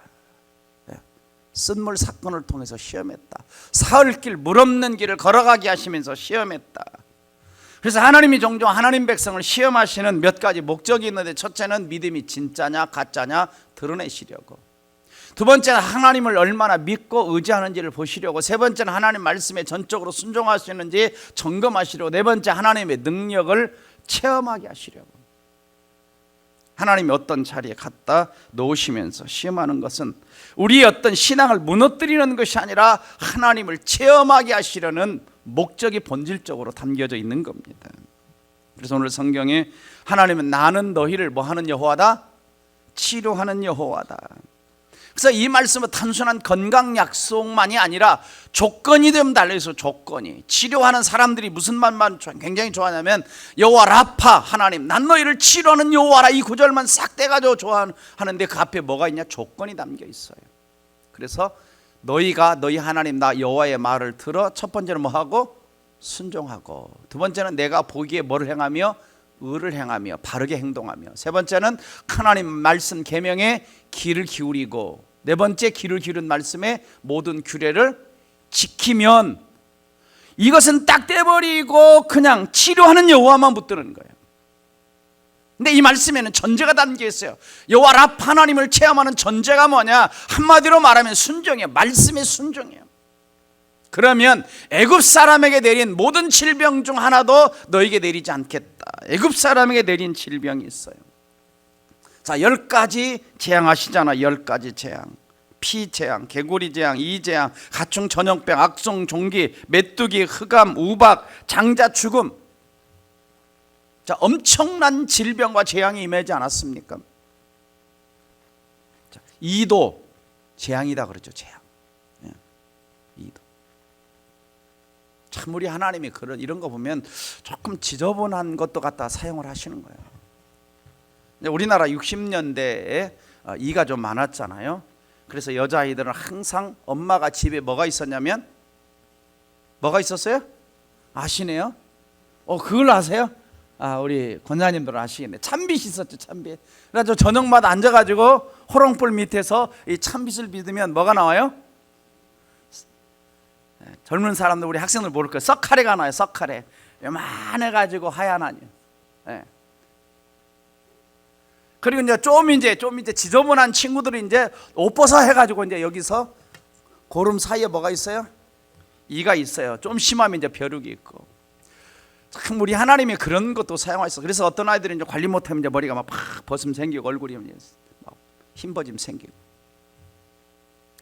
쓴물 사건을 통해서 시험했다. 사흘길 물 없는 길을 걸어가게 하시면서 시험했다. 그래서 하나님이 종종 하나님 백성을 시험하시는 몇 가지 목적이 있는데, 첫째는 믿음이 진짜냐 가짜냐 드러내시려고, 두 번째는 하나님을 얼마나 믿고 의지하는지를 보시려고, 세 번째는 하나님 말씀에 전적으로 순종할 수 있는지 점검하시려고, 네 번째 하나님의 능력을 체험하게 하시려고. 하나님이 어떤 자리에 갖다 놓으시면서 시험하는 것은 우리의 어떤 신앙을 무너뜨리는 것이 아니라 하나님을 체험하게 하시려는 목적이 본질적으로 담겨져 있는 겁니다. 그래서 오늘 성경에 하나님은 나는 너희를 뭐하는 여호와다? 치료하는 여호와다. 그래서 이 말씀은 단순한 건강 약속만이 아니라 조건이 좀 달려있어. 조건이. 치료하는 사람들이 무슨 말만 굉장히 좋아하냐면 여호와 라파, 하나님 난 너희를 치료하는 여호와라, 이 구절만 싹 떼가지고 좋아하는데 그 앞에 뭐가 있냐? 조건이 담겨 있어요. 그래서 너희가 너희 하나님 나 여호와의 말을 들어, 첫 번째는 뭐하고? 순종하고, 두 번째는 내가 보기에 뭐를 행하며? 의를 행하며 바르게 행동하며, 세 번째는 하나님 말씀 계명에 귀를 기울이고, 네 번째 귀를 기울인 말씀에 모든 규례를 지키면, 이것은 딱 떼버리고 그냥 치료하는 여호와만 붙드는 거예요. 근데 이 말씀에는 전제가 담겨 있어요. 여호와 라파 하나님을 체험하는 전제가 뭐냐? 한마디로 말하면 순종이에요. 말씀의 순종이에요. 그러면 애굽 사람에게 내린 모든 질병 중 하나도 너에게 내리지 않겠다. 애굽 사람에게 내린 질병이 있어요. 자, 10가지 재앙하시잖아. 10가지 재앙. 피 재앙, 개구리 재앙, 이 재앙, 가충 전염병, 악성 종기, 메뚜기, 흑암, 우박, 장자 죽음. 자, 엄청난 질병과 재앙이 임하지 않았습니까? 자, 이도 재앙이다 그러죠. 재앙. 이도. 참 우리 하나님이 그런 이런 거 보면 조금 지저분한 것도 갖다 사용을 하시는 거예요. 우리나라 60년대에 이가 좀 많았잖아요. 그래서 여자아이들은 항상 엄마가 집에 뭐가 있었냐면, 뭐가 있었어요? 아시네요? 그걸 아세요? 우리 권사님들은 아시겠네. 참빗이 있었죠. 참빗. 그래서 저녁마다 앉아가지고 호롱불 밑에서 이 참빗을 믿으면 뭐가 나와요? 젊은 사람들, 우리 학생들 모를 거예요. 썩카레가 나와요. 썩카레. 요만해가지고 하얀 아니요. 네. 그리고 이제 좀 이제 지저분한 친구들이 이제 옷 벗어 해가지고 이제 여기서 고름 사이에 뭐가 있어요? 이가 있어요. 좀 심하면 이제 벼룩이 있고. 참 우리 하나님이 그런 것도 사용하셨어. 그래서 어떤 아이들은 이제 관리 못하면 이제 머리가 막 벗음 생기고 얼굴이 막 흰버짐 생기고.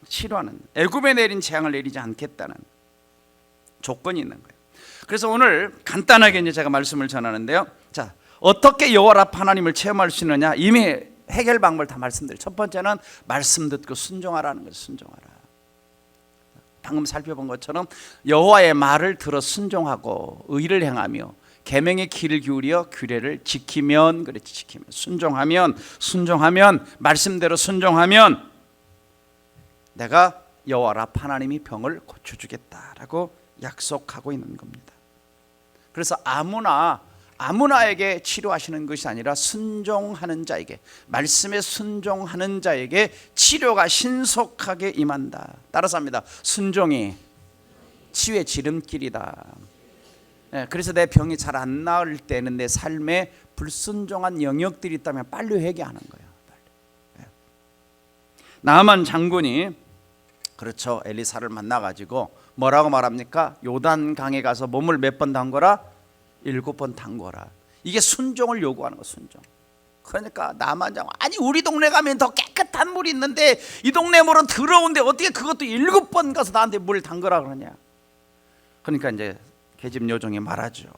치료하는, 애굽에 내린 재앙을 내리지 않겠다는 조건이 있는 거예요. 그래서 오늘 간단하게 이제 제가 말씀을 전하는데요. 자, 어떻게 여호와 라파 하나님을 체험할 수 있느냐? 이미 해결 방법을 다 말씀드려요. 첫 번째는 말씀 듣고 순종하라는 거예요. 순종하라. 방금 살펴본 것처럼 여호와의 말을 들어 순종하고 의를 행하며 계명의 귀를 기울여 규례를 지키면, 그렇지, 지키면, 순종하면 말씀대로 순종하면 내가 여호와 라파 하나님이 병을 고쳐주겠다라고 약속하고 있는 겁니다. 그래서 아무나에게 치료하시는 것이 아니라 순종하는 자에게, 말씀에 순종하는 자에게 치료가 신속하게 임한다. 따라서 합니다. 순종이 치유의 지름길이다. 그래서 내 병이 잘 안 나을 때는 내 삶에 불순종한 영역들이 있다면 빨리 회개하는 거예요. 나아만 장군이 그렇죠, 엘리사를 만나가지고 뭐라고 말합니까? 요단강에 가서 몸을 몇 번 담거라? 7번 담거라. 이게 순종을 요구하는 거, 순종. 그러니까 나만 장군, 아니 우리 동네 가면 더 깨끗한 물이 있는데 이 동네 물은 더러운데 어떻게 그것도 7번 가서 나한테 물 담거라 그러냐. 그러니까 이제 계집 요정이 말하죠.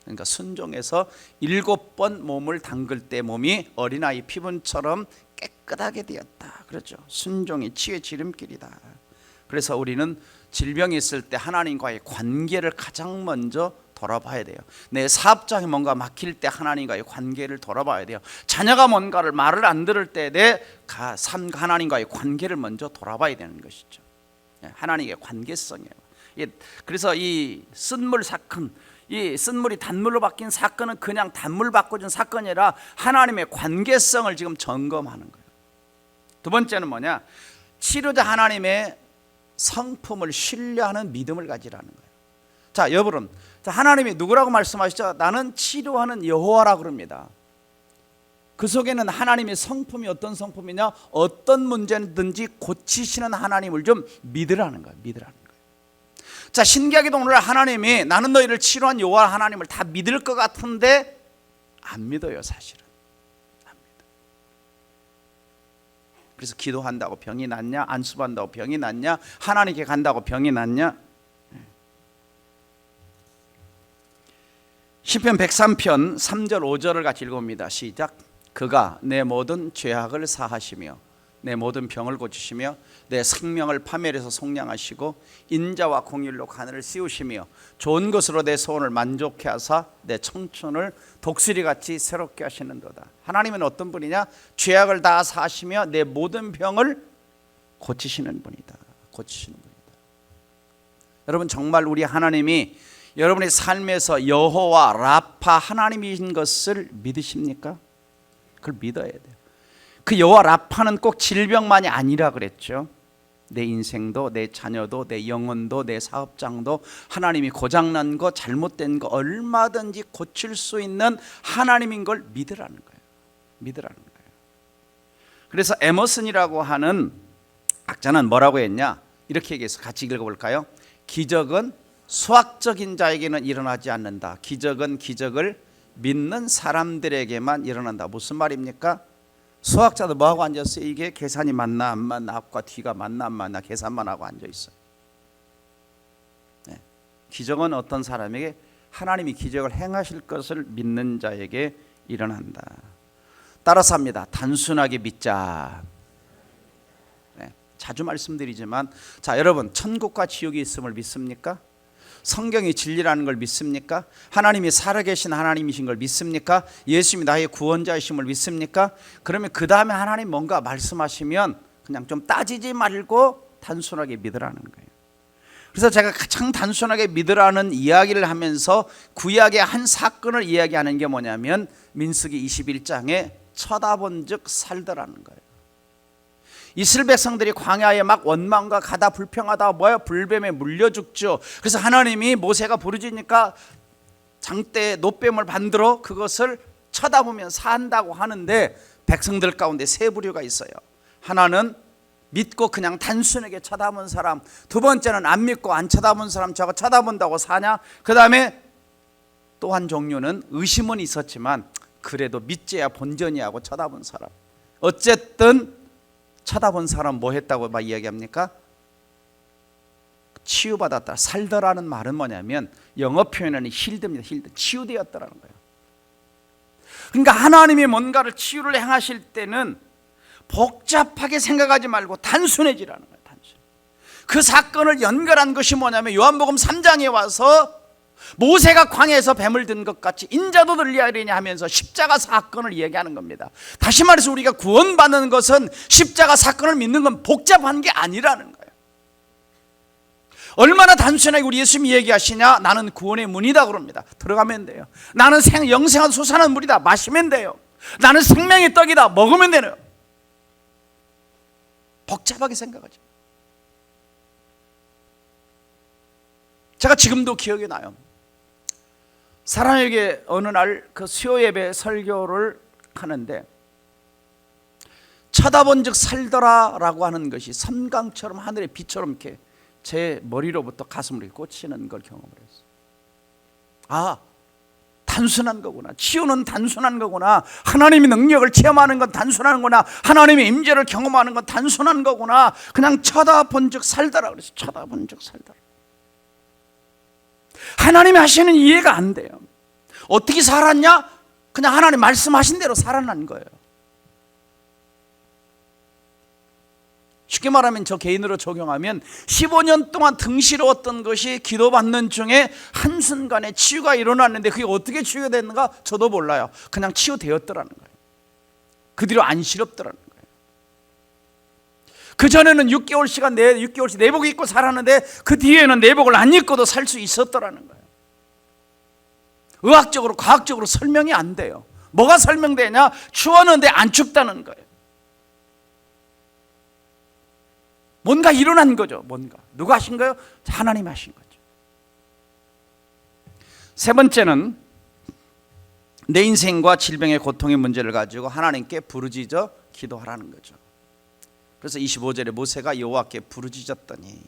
그러니까 순종해서 7번 몸을 담글 때 몸이 어린아이 피부처럼 깨끗하게 되었다. 그렇죠. 순종이 치유의 지름길이다. 그래서 우리는 질병이 있을 때 하나님과의 관계를 가장 먼저 돌아봐야 돼요. 내 사업장에 뭔가 막힐 때 하나님과의 관계를 돌아봐야 돼요. 자녀가 뭔가를 말을 안 들을 때 내 하나님과의 관계를 먼저 돌아봐야 되는 것이죠. 하나님의 관계성이에요. 그래서 이 쓴물 사건, 이 쓴물이 단물로 바뀐 사건은 그냥 단물 바꿔준 사건이 아니라 하나님의 관계성을 지금 점검하는 거예요. 두 번째는 뭐냐? 치료자 하나님의 성품을 신뢰하는 믿음을 가지라는 거예요. 자, 여러분, 하나님이 누구라고 말씀하시죠? 나는 치료하는 여호와라 그럽니다. 그 속에는 하나님의 성품이 어떤 성품이냐? 어떤 문제든지 고치시는 하나님을 좀 믿으라는 거예요. 믿으라는 거예요. 자, 신기하게도 오늘 하나님이 나는 너희를 치료한 여호와 하나님을 다 믿을 것 같은데 안 믿어요, 사실은. 안 믿어. 그래서 기도한다고 병이 낫냐? 안수받는다고 병이 낫냐? 하나님께 간다고 병이 낫냐? 시편 103편 3절 5절을 같이 읽어봅니다. 시작. 그가 내 모든 죄악을 사하시며 내 모든 병을 고치시며 내 생명을 파멸해서 속량하시고 인자와 공의로 하늘을 씌우시며 좋은 것으로 내 소원을 만족해 하사 내 청춘을 독수리같이 새롭게 하시는도다. 하나님은 어떤 분이냐? 죄악을 다 사하시며 내 모든 병을 고치시는 분이다. 고치시는 분이다. 여러분, 정말 우리 하나님이 여러분의 삶에서 여호와 라파 하나님이신 것을 믿으십니까? 그걸 믿어야 돼요. 그 여호와 라파는 꼭 질병만이 아니라 그랬죠. 내 인생도, 내 자녀도, 내 영혼도, 내 사업장도 하나님이 고장난 거, 잘못된 거 얼마든지 고칠 수 있는 하나님인 걸 믿으라는 거예요. 믿으라는 거예요. 그래서 에머슨이라고 하는 학자는 뭐라고 했냐? 이렇게 얘기해서 같이 읽어볼까요? 기적은 수학적인 자에게는 일어나지 않는다. 기적은 기적을 믿는 사람들에게만 일어난다. 무슨 말입니까? 수학자도 뭐하고 앉았어요? 이게 계산이 맞나 안 맞나, 앞과 뒤가 맞나 안 맞나 계산만 하고 앉아있어요. 네. 기적은 어떤 사람에게 하나님이 기적을 행하실 것을 믿는 자에게 일어난다. 따라서 합니다. 단순하게 믿자. 네. 자주 말씀드리지만, 자, 여러분, 천국과 지옥이 있음을 믿습니까? 성경이 진리라는 걸 믿습니까? 하나님이 살아계신 하나님이신 걸 믿습니까? 예수님이 나의 구원자이심을 믿습니까? 그러면 그 다음에 하나님 뭔가 말씀하시면 그냥 좀 따지지 말고 단순하게 믿으라는 거예요. 그래서 제가 가장 단순하게 믿으라는 이야기를 하면서 구약의 한 사건을 이야기하는 게 뭐냐면 민수기 21장에 쳐다본 즉 살더라는 거예요. 이스라엘 백성들이 광야에 막 원망과 가다 불평하다 뭐야? 불뱀에 물려 죽죠. 그래서 하나님이 모세가 부르짖으니까 장대에 놋뱀을 만들어 그것을 쳐다보면 산다고 하는데 백성들 가운데 세 부류가 있어요. 하나는 믿고 그냥 단순하게 쳐다본 사람, 두 번째는 안 믿고 안 쳐다본 사람, 저거 쳐다본다고 사냐? 그 다음에 또 한 종류는 의심은 있었지만 그래도 믿지야 본전이 하고 쳐다본 사람. 어쨌든 쳐다본 사람 뭐 했다고 막 이야기합니까? 치유받았다. 살더라는 말은 뭐냐면 영어 표현은 힐드입니다. 힐드. 치유되었더라는 거예요. 그러니까 하나님이 뭔가를 치유를 행하실 때는 복잡하게 생각하지 말고 단순해지라는 거예요. 단순. 그 사건을 연결한 것이 뭐냐면 요한복음 3장에 와서 모세가 광야에서 뱀을 든 것 같이 인자도 들리하리냐 하면서 십자가 사건을 이야기하는 겁니다. 다시 말해서 우리가 구원받는 것은 십자가 사건을 믿는 건 복잡한 게 아니라는 거예요. 얼마나 단순하게 우리 예수님이 얘기하시냐? 나는 구원의 문이다 그럽니다. 들어가면 돼요. 나는 영생한 솟아난 물이다. 마시면 돼요. 나는 생명의 떡이다. 먹으면 되네요. 복잡하게 생각하죠. 제가 지금도 기억이 나요. 사랑에게 어느 날 그 수요 예배 설교를 하는데 쳐다본 즉 살더라라고 하는 것이 섬광처럼 하늘의 빛처럼 이렇게 제 머리로부터 가슴으로 꽂히는 걸 경험을 했어요. 아, 단순한 거구나. 치유는 단순한 거구나. 하나님의 능력을 체험하는 건 단순한 거구나. 하나님의 임재를 경험하는 건 단순한 거구나. 그냥 쳐다본 즉 살더라 그래서 쳐다본 즉 살더라. 하나님이 하시는 이해가 안 돼요. 어떻게 살았냐? 그냥 하나님 말씀하신 대로 살아난 거예요. 쉽게 말하면 저 개인으로 적용하면 15년 동안 등시러웠던 것이 기도받는 중에 한순간에 치유가 일어났는데 그게 어떻게 치유가 됐는가 저도 몰라요. 그냥 치유되었더라는 거예요. 그 뒤로 안 시렵더라는 거예요. 그전에는 6개월씩 내복 입고 살았는데 그 뒤에는 내복을 안 입고도 살 수 있었더라는 거예요. 의학적으로 과학적으로 설명이 안 돼요. 뭐가 설명되냐? 추웠는데 안 춥다는 거예요. 뭔가 일어난 거죠. 뭔가. 누가 하신 거예요? 하나님이 하신 거죠. 세 번째는 내 인생과 질병의 고통의 문제를 가지고 하나님께 부르짖어 기도하라는 거죠. 그래서 25절에 모세가 여호와께 부르짖었더니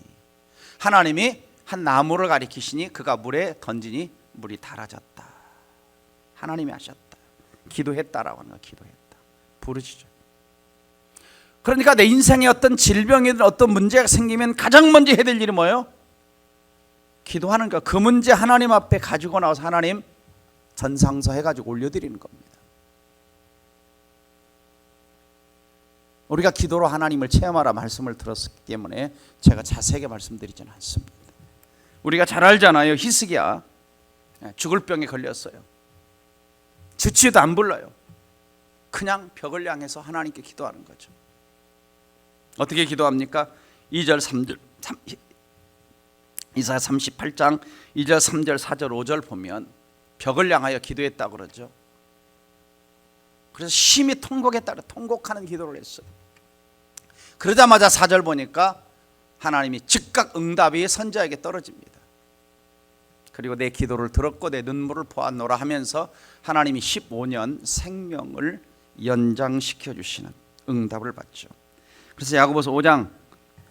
하나님이 한 나무를 가리키시니 그가 물에 던지니 물이 달아졌다. 하나님이 하셨다. 기도했다라고 하는 거. 기도했다. 부르짖어. 그러니까 내 인생에 어떤 질병이든 어떤 문제가 생기면 가장 먼저 해야 될 일이 뭐예요? 기도하는 거. 그 문제 하나님 앞에 가지고 나와서 하나님 전상서 해가지고 올려드리는 겁니다. 우리가 기도로 하나님을 체험하라 말씀을 들었기 때문에 제가 자세하게 말씀드리지는 않습니다. 우리가 잘 알잖아요. 히스기야 죽을 병에 걸렸어요. 주치의도 안 불러요. 그냥 벽을 향해서 하나님께 기도하는 거죠. 어떻게 기도합니까? 2절 3절 이사야 38장 2절 3절 4절 5절 보면 벽을 향하여 기도했다고 그러죠. 그래서 심히 통곡했다. 통곡하는 기도를 했어요. 그러자마자 4절 보니까 하나님이 즉각 응답이 선지자에게 떨어집니다. 그리고 내 기도를 들었고 내 눈물을 보았노라 하면서 하나님이 15년 생명을 연장시켜 주시는 응답을 받죠. 그래서 야고보서 5장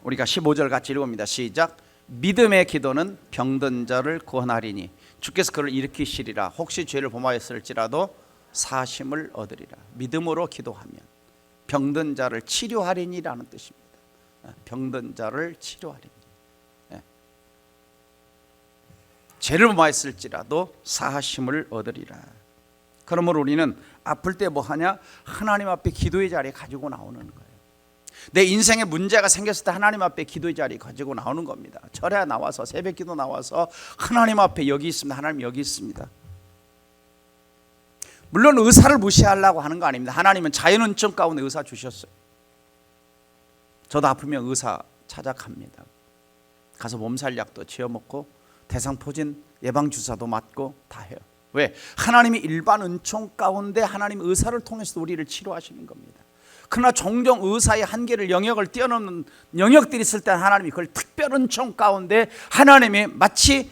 우리가 15절 같이 읽어봅니다. 시작. 믿음의 기도는 병든 자를 구원하리니 주께서 그를 일으키시리라. 혹시 죄를 범하였을지라도 사심을 얻으리라. 믿음으로 기도하면 병든 자를 치료하리니라는 뜻입니다. 병든 자를 치료하리니. 죄를 범하였을지라도 사심을 얻으리라. 그러므로 우리는 아플 때 뭐 하냐? 하나님 앞에 기도의 자리에 가지고 나오는 거예요. 내 인생에 문제가 생겼을 때 하나님 앞에 기도의 자리에 가지고 나오는 겁니다. 절에 나와서 새벽 기도 나와서 하나님 앞에 여기 있습니다. 하나님 여기 있습니다. 물론 의사를 무시하려고 하는 거 아닙니다. 하나님은 자연은총 가운데 의사 주셨어요. 저도 아프면 의사 찾아갑니다. 가서 몸살약도 지어먹고 대상포진 예방주사도 맞고 다 해요. 왜? 하나님이 일반 은총 가운데 하나님 의사를 통해서 우리를 치료하시는 겁니다. 그러나 종종 의사의 한계를 영역을 뛰어넘는 영역들이 있을 때 하나님이 그걸 특별 은총 가운데 하나님이 마치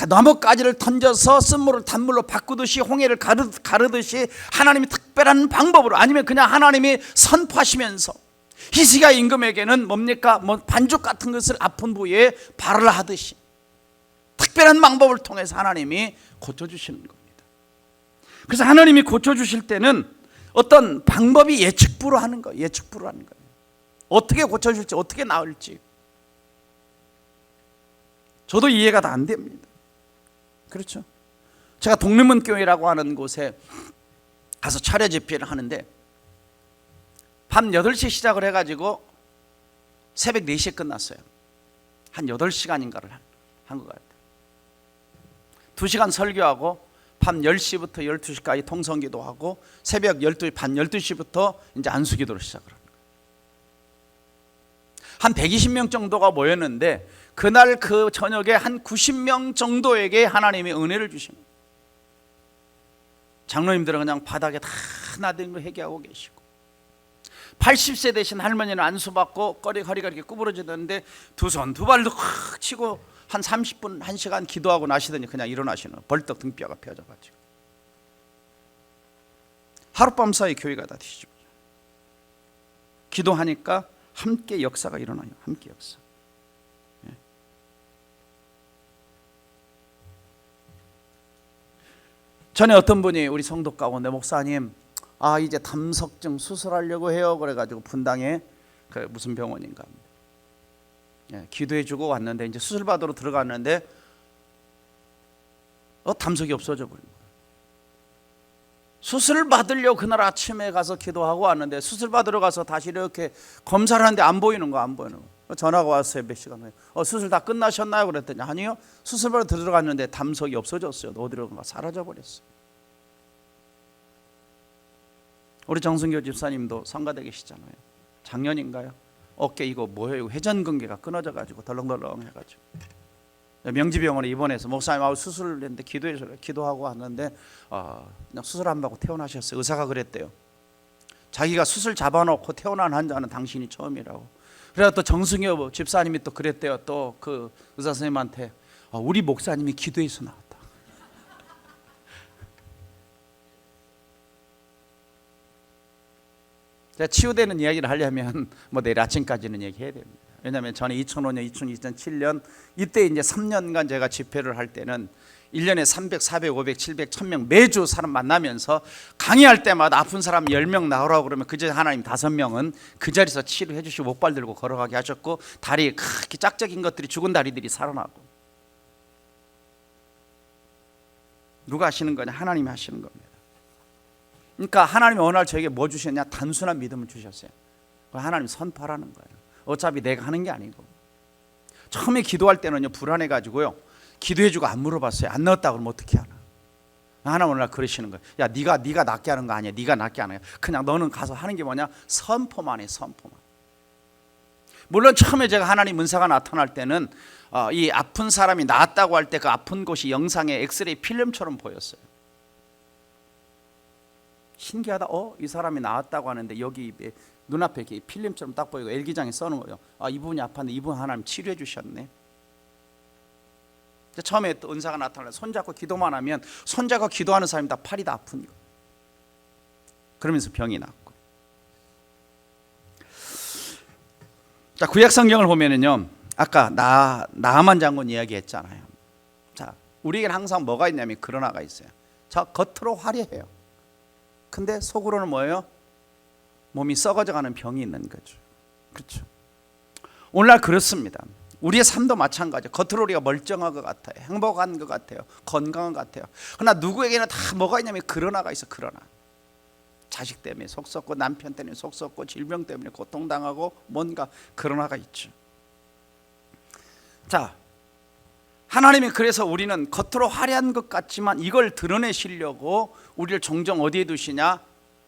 나뭇가지를 던져서 쓴물을 단물로 바꾸듯이 홍해를 가르듯이 하나님이 특별한 방법으로, 아니면 그냥 하나님이 선포하시면서 히스기야 임금에게는 뭡니까? 반죽 같은 것을 아픈 부위에 발을 하듯이 특별한 방법을 통해서 하나님이 고쳐주시는 겁니다. 그래서 하나님이 고쳐주실 때는 어떤 방법이 예측부로 하는 거예요. 예측부로 하는 거예요. 어떻게 고쳐줄지, 어떻게 나을지. 저도 이해가 다 안 됩니다. 그렇죠? 제가 독립문교회라고 하는 곳에 가서 차례 집회를 하는데 밤 8시 시작을 해가지고 새벽 4시에 끝났어요. 한 8시간인가를 한 것 같아요. 2시간 설교하고 밤 10시부터 12시까지 통성기도 하고 새벽 12시, 반 12시부터 이제 안수기도를 시작을 합니다. 한 120명 정도가 모였는데 그날 그 저녁에 한 90명 정도에게 하나님이 은혜를 주십니다. 장로님들은 그냥 바닥에 다 나댄 거 회개하고 계시고, 80세 되신 할머니는 안수받고 허리가 이렇게 구부러지는데 두 손 두 발도 확 치고 한 30분 1시간 기도하고 나시더니 그냥 일어나시는, 벌떡 등뼈가 펴져가지고 하룻밤 사이 교회가 다 뒤집어져. 기도하니까 함께 역사가 일어나요. 함께 역사. 예. 전에 어떤 분이 우리 성도 가운데, 목사님 이제 담석증 수술하려고 해요. 그래가지고 분당에 그 무슨 병원인가 기도해주고 왔는데 이제 수술 받으러 들어갔는데 담석이 없어져 버린 거예요. 수술 받으려고 그날 아침에 가서 기도하고 왔는데 수술 받으러 가서 다시 이렇게 검사를 하는데 안 보이는 거, 안 보이는 거. 전화가 왔어요. 몇 시간 후에. 수술 다 끝나셨나요? 그랬더니 아니요, 수술 받으러 들어갔는데 담석이 없어졌어요. 어디로 가 사라져 버렸어요. 우리 정승교 집사님도 성가대 계시잖아요. 작년인가요? 어깨 이거 뭐예요? 회전근개가 끊어져 가지고 덜렁덜렁 해가지고 명지병원에 입원해서 목사님하고 수술을 했는데 기도하고 왔는데 그냥 수술 안 받고 퇴원하셨어요. 의사가 그랬대요. 자기가 수술 잡아놓고 퇴원한 환자는 당신이 처음이라고. 그래서 또 정승효 집사님이 또 그랬대요. 또 그 의사 선생님한테 우리 목사님이 기도해서 나왔다. 제가 치유되는 이야기를 하려면 내일 아침까지는 얘기해야 됩니다. 왜냐하면 저는 2005년, 2007년 이때 이제 3년간 제가 집회를 할 때는 1년에 300, 400, 500, 700, 1000명 매주 사람 만나면서 강의할 때마다 아픈 사람 10명 나오라고 그러면 그저 하나님 5명은 그 자리에서 치료해 주시고 목발 들고 걸어가게 하셨고, 다리 크게 짝짝인 것들이, 죽은 다리들이 살아나고. 누가 하시는 거냐? 하나님이 하시는 겁니다. 그러니까 하나님이 어느 날 저에게 뭐 주셨냐? 단순한 믿음을 주셨어요. 하나님 선포하라는 거예요. 어차피 내가 하는 게 아니고. 처음에 기도할 때는요 불안해가지고요 기도해주고 안 물어봤어요. 안 넣었다 그러면 어떻게 하나? 하나님 어느 날 그러시는 거예요. 야, 네가 낫게 하는 거 아니야. 네가 낫게 하는 거야. 그냥 너는 가서 하는 게 뭐냐? 선포만 해. 선포만. 물론 처음에 제가 하나님 은사가 나타날 때는 이 아픈 사람이 나았다고 할 때 그 아픈 곳이 영상에 엑스레이 필름처럼 보였어요. 신기하다. 이 사람이 나았다고 하는데 여기 눈앞에 이렇게 필름처럼 딱 보이고 일기장에 써놓은 거예요. 이 부분이 아팠는데 이분 하나님 치료해 주셨네. 처음에 또 은사가 나타나서 손잡고 기도만 하면 손잡고 기도하는 사람이 다 팔이 다 아픈 거. 그러면서 병이 낫고. 자, 구약 성경을 보면은요, 아까 나아만 장군 이야기했잖아요. 자, 우리에게는 항상 뭐가 있냐면 그러나가 있어요. 자, 겉으로 화려해요. 근데 속으로는 뭐예요? 몸이 썩어져가는 병이 있는 거죠. 그렇죠? 오늘날 그렇습니다. 우리의 삶도 마찬가지예요. 겉으로 우리가 멀쩡한 것 같아요. 행복한 것 같아요. 건강한 것 같아요. 그러나 누구에게는 다 뭐가 있냐면 그러나가 있어. 그러나 자식 때문에 속 썩고, 남편 때문에 속 썩고, 질병 때문에 고통당하고, 뭔가 그러나가 있죠. 자, 하나님이 그래서 우리는 겉으로 화려한 것 같지만 이걸 드러내시려고 우리를 종종 어디에 두시냐?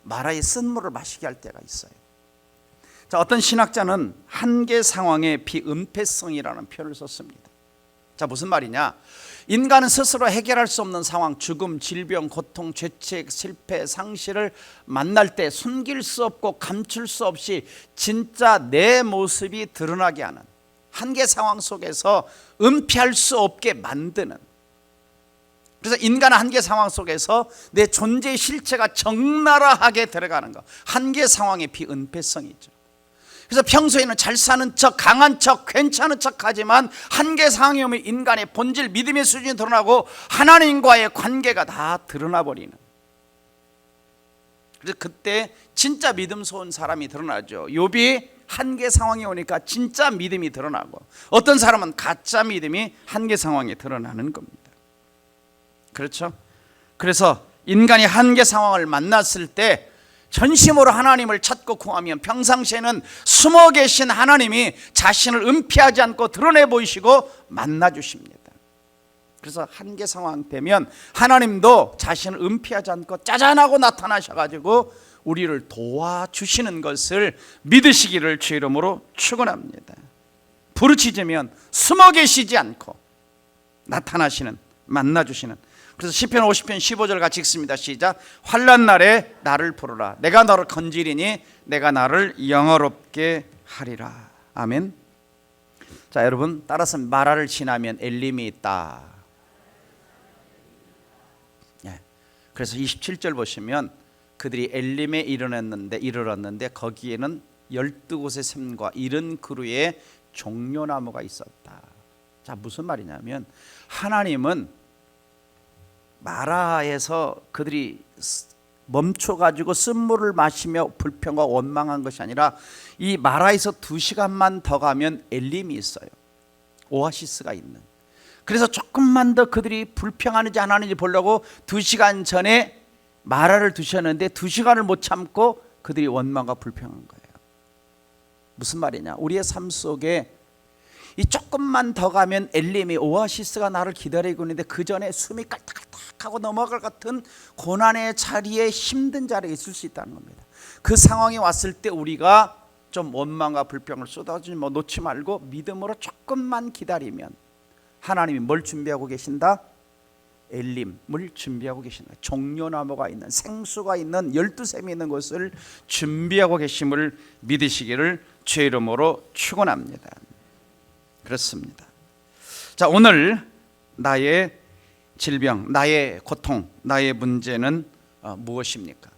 마라의 쓴물을 마시게 할 때가 있어요. 자, 어떤 신학자는 한계 상황의 비은폐성이라는 표현을 썼습니다. 자, 무슨 말이냐? 인간은 스스로 해결할 수 없는 상황, 죽음, 질병, 고통, 죄책, 실패, 상실을 만날 때 숨길 수 없고 감출 수 없이 진짜 내 모습이 드러나게 하는, 한계 상황 속에서 은폐할 수 없게 만드는, 그래서 인간은 한계 상황 속에서 내 존재의 실체가 적나라하게 들어가는 것, 한계 상황의 비은폐성이 있죠. 그래서 평소에는 잘 사는 척, 강한 척, 괜찮은 척 하지만 한계 상황이 오면 인간의 본질, 믿음의 수준이 드러나고 하나님과의 관계가 다 드러나 버리는. 그래서 그때 진짜 믿음스러운 사람이 드러나죠. 욥이 한계 상황이 오니까 진짜 믿음이 드러나고, 어떤 사람은 가짜 믿음이 한계 상황에 드러나는 겁니다. 그렇죠? 그래서 인간이 한계 상황을 만났을 때 전심으로 하나님을 찾고 구하면 평상시에는 숨어 계신 하나님이 자신을 은폐하지 않고 드러내 보이시고 만나 주십니다. 그래서 한계 상황 되면 하나님도 자신을 은폐하지 않고 짜잔하고 나타나셔가지고 우리를 도와주시는 것을 믿으시기를 주 이름으로 축원합니다. 부르짖으면 숨어 계시지 않고 나타나시는, 만나주시는. 그래서 시편 50편 15절 같이 읽습니다. 시작. 환난 날에 나를 부르라. 내가 너를 건지리니 내가 나를 영화롭게 하리라. 아멘. 자, 여러분 따라서 마라를 지나면 엘림이 있다. 그래서 27절 보시면 그들이 엘림에 이르렀는데 거기에는 12곳의 샘과 이른 그루에 종려나무가 있었다. 자, 무슨 말이냐면 하나님은 마라에서 그들이 멈춰가지고 쓴물을 마시며 불평과 원망한 것이 아니라 이 마라에서 2시간만 더 가면 엘림이 있어요. 오아시스가 있는. 그래서 조금만 더 그들이 불평하는지 안 하는지 보려고 2시간 전에 마라를 드셨는데 2시간을 못 참고 그들이 원망과 불평한 거예요. 무슨 말이냐? 우리의 삶 속에 이 조금만 더 가면 엘림이, 오아시스가 나를 기다리고 있는데 그 전에 숨이 깔딱깔딱하고 넘어갈 것 같은 고난의 자리에, 힘든 자리에 있을 수 있다는 겁니다. 그 상황이 왔을 때 우리가 좀 원망과 불평을 쏟아지지 놓지 말고 믿음으로 조금만 기다리면 하나님이 뭘 준비하고 계신다? 엘림을 준비하고 계신다. 종려나무가 있는, 생수가 있는, 12샘이 있는 곳을 준비하고 계심을 믿으시기를 주의 이름으로 축원합니다. 그렇습니다. 자, 오늘 나의 질병, 나의 고통, 나의 문제는 무엇입니까?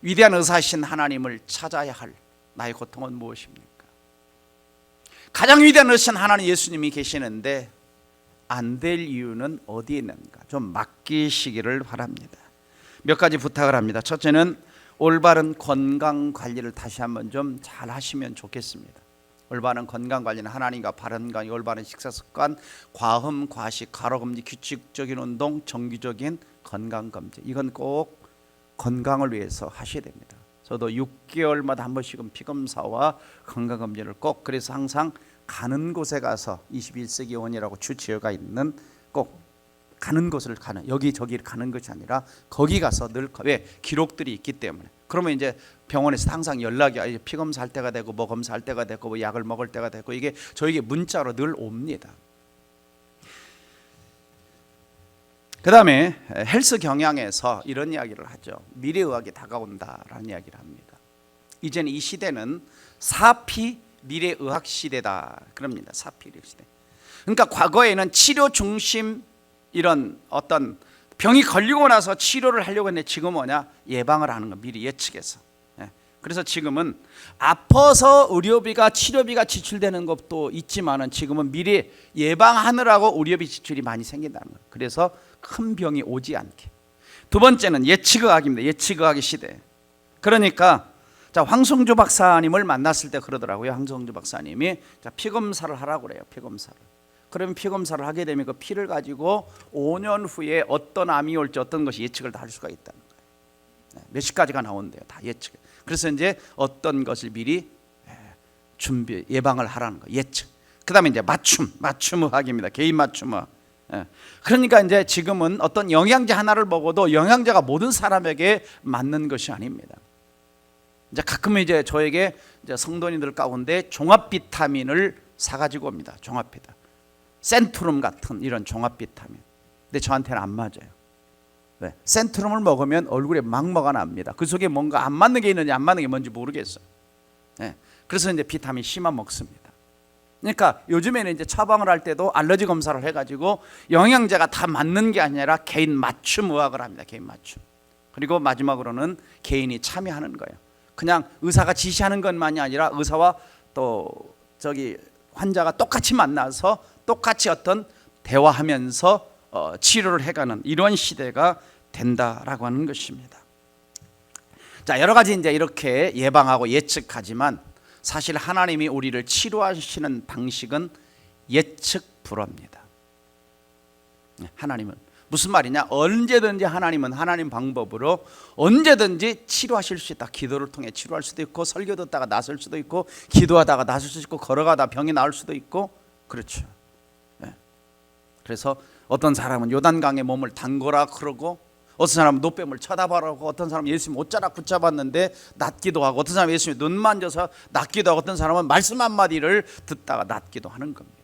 위대한 의사신 하나님을 찾아야 할 나의 고통은 무엇입니까? 가장 위대한 의사신 하나님 예수님이 계시는데 안 될 이유는 어디에 있는가? 좀 맡기시기를 바랍니다. 몇 가지 부탁을 합니다. 첫째는 올바른 건강 관리를 다시 한번 좀 잘 하시면 좋겠습니다. 올바른 건강 관리는 하나님과 바른 관계, 올바른 식사 습관, 과음, 과식, 가로 금지, 규칙적인 운동, 정기적인 건강 검진. 이건 꼭 건강을 위해서 하셔야 됩니다. 저도 6개월마다 한 번씩은 피검사와 건강 검진을 꼭, 그래서 항상 가는 곳에 가서 21세기 원이라고 주치의가 있는, 꼭 가는 곳을 가는, 여기저기 가는 것이 아니라 거기 가서 늘, 왜? 기록들이 있기 때문에. 그러면 이제 병원에서 항상 연락이, 피 검사할 때가 되고 뭐 검사할 때가 되고 뭐 약을 먹을 때가 되고, 이게 저에게 문자로 늘 옵니다. 그 다음에 헬스 경향에서 이런 이야기를 하죠. 미래의학이 다가온다라는 이야기를 합니다. 이제는 이 시대는 4P 미래의학 시대다 그럽니다. 4P 미래의학 시대. 그러니까 과거에는 치료 중심, 이런 어떤 병이 걸리고 나서 치료를 하려고 했는데 지금 뭐냐? 예방을 하는 거, 미리 예측해서. 그래서 지금은 아파서 의료비가, 치료비가 지출되는 것도 있지만은 지금은 미리 예방하느라고 의료비 지출이 많이 생긴다는 거예요. 그래서 큰 병이 오지 않게. 두 번째는 예측의학입니다. 예측의학의 시대. 그러니까 자, 황성주 박사님을 만났을 때 그러더라고요. 황성주 박사님이 자, 피 검사를 하라고 그래요. 피 검사를. 그러면 피 검사를 하게 되면 그 피를 가지고 5년 후에 어떤 암이 올지 어떤 것이 예측을 다 할 수가 있다는 거예요. 몇 시까지가 나온대요. 다 예측. 그래서 이제 어떤 것을 미리 준비, 예방을 하라는 거, 예측. 그다음에 이제 맞춤의학입니다. 개인 맞춤의학. 그러니까 이제 지금은 어떤 영양제 하나를 먹어도 영양제가 모든 사람에게 맞는 것이 아닙니다. 이제 가끔 이제 저에게 이제 성도님들 가운데 종합 비타민을 사가지고 옵니다. 종합 비타민, 센트룸 같은 이런 종합 비타민. 근데 저한테는 안 맞아요. 왜? 센트룸을 먹으면 얼굴에 망모가 납니다. 그 속에 뭔가 안 맞는 게 있는지 안 맞는 게 뭔지 모르겠어요. 그래서 이제 비타민 C만 먹습니다. 그러니까 요즘에는 이제 처방을 할 때도 알러지 검사를 해가지고 영양제가 다 맞는 게 아니라 개인 맞춤 의학을 합니다. 개인 맞춤. 그리고 마지막으로는 개인이 참여하는 거예요. 그냥 의사가 지시하는 것만이 아니라 의사와 또 저기 환자가 똑같이 만나서 똑같이 어떤 대화하면서 치료를 해가는 이런 시대가 된다라고 하는 것입니다. 자, 여러 가지 이제 이렇게 예방하고 예측하지만 사실 하나님이 우리를 치료하시는 방식은 예측 불허입니다. 하나님은 무슨 말이냐? 언제든지 하나님은 하나님 방법으로 언제든지 치료하실 수 있다. 기도를 통해 치료할 수도 있고, 설교 듣다가 나설 수도 있고, 기도하다가 나설 수도 있고, 걸어가다 병이 나을 수도 있고, 그렇죠. 그래서 어떤 사람은 요단강에 몸을 담그라 그러고, 어떤 사람은 노뱀을 쳐다보라고, 어떤 사람은 예수님 옷자락 붙잡았는데 낫기도 하고, 어떤 사람은 예수님 눈 만져서 낫기도 하고, 어떤 사람은 말씀 한마디를 듣다가 낫기도 하는 겁니다.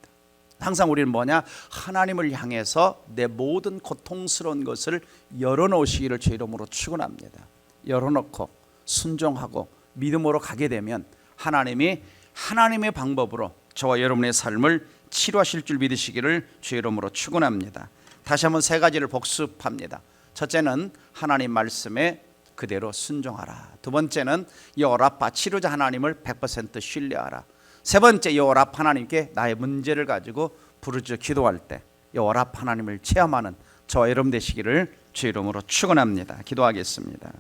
항상 우리는 뭐냐? 하나님을 향해서 내 모든 고통스러운 것을 열어놓으시기를 주 이름으로 축원합니다. 열어놓고 순종하고 믿음으로 가게 되면 하나님이 하나님의 방법으로 저와 여러분의 삶을 치료하실 줄 믿으시기를 주 이름으로 축원합니다. 다시 한번 세 가지를 복습합니다. 첫째는 하나님 말씀에 그대로 순종하라. 두 번째는 여호와 라파 치료자 하나님을 100% 신뢰하라. 세 번째, 여호와 라파 하나님께 나의 문제를 가지고 부르짖어 기도할 때 여호와 라파 하나님을 체험하는 저와 여러분 되시기를 주 이름으로 축원합니다. 기도하겠습니다.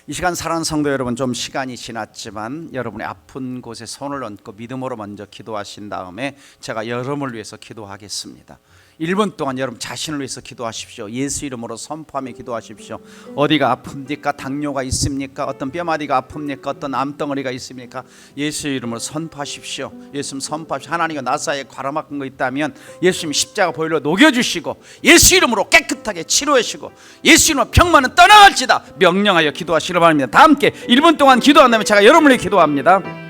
이 시간 사랑하는 성도 여러분, 좀 시간이 지났지만 여러분의 아픈 곳에 손을 얹고 믿음으로 먼저 기도하신 다음에 제가 여러분을 위해서 기도하겠습니다. 1분 동안 여러분 자신을 위해서 기도하십시오. 예수 이름으로 선포하며 기도하십시오. 어디가 아픕니까? 당뇨가 있습니까? 어떤 뼈마디가 아픕니까? 어떤 암덩어리가 있습니까? 예수 이름으로 선포하십시오. 예수님 선포하십시오. 하나님과 나 사이에 가라막은 거 있다면 예수님 십자가 보혈로 녹여주시고 예수 이름으로 깨끗하게 치료하시고 예수 이름으로 병만은 떠나갈지다 명령하여 기도하시기 바랍니다. 다 함께 1분 동안 기도한 다음에 제가 여러분을 기도합니다.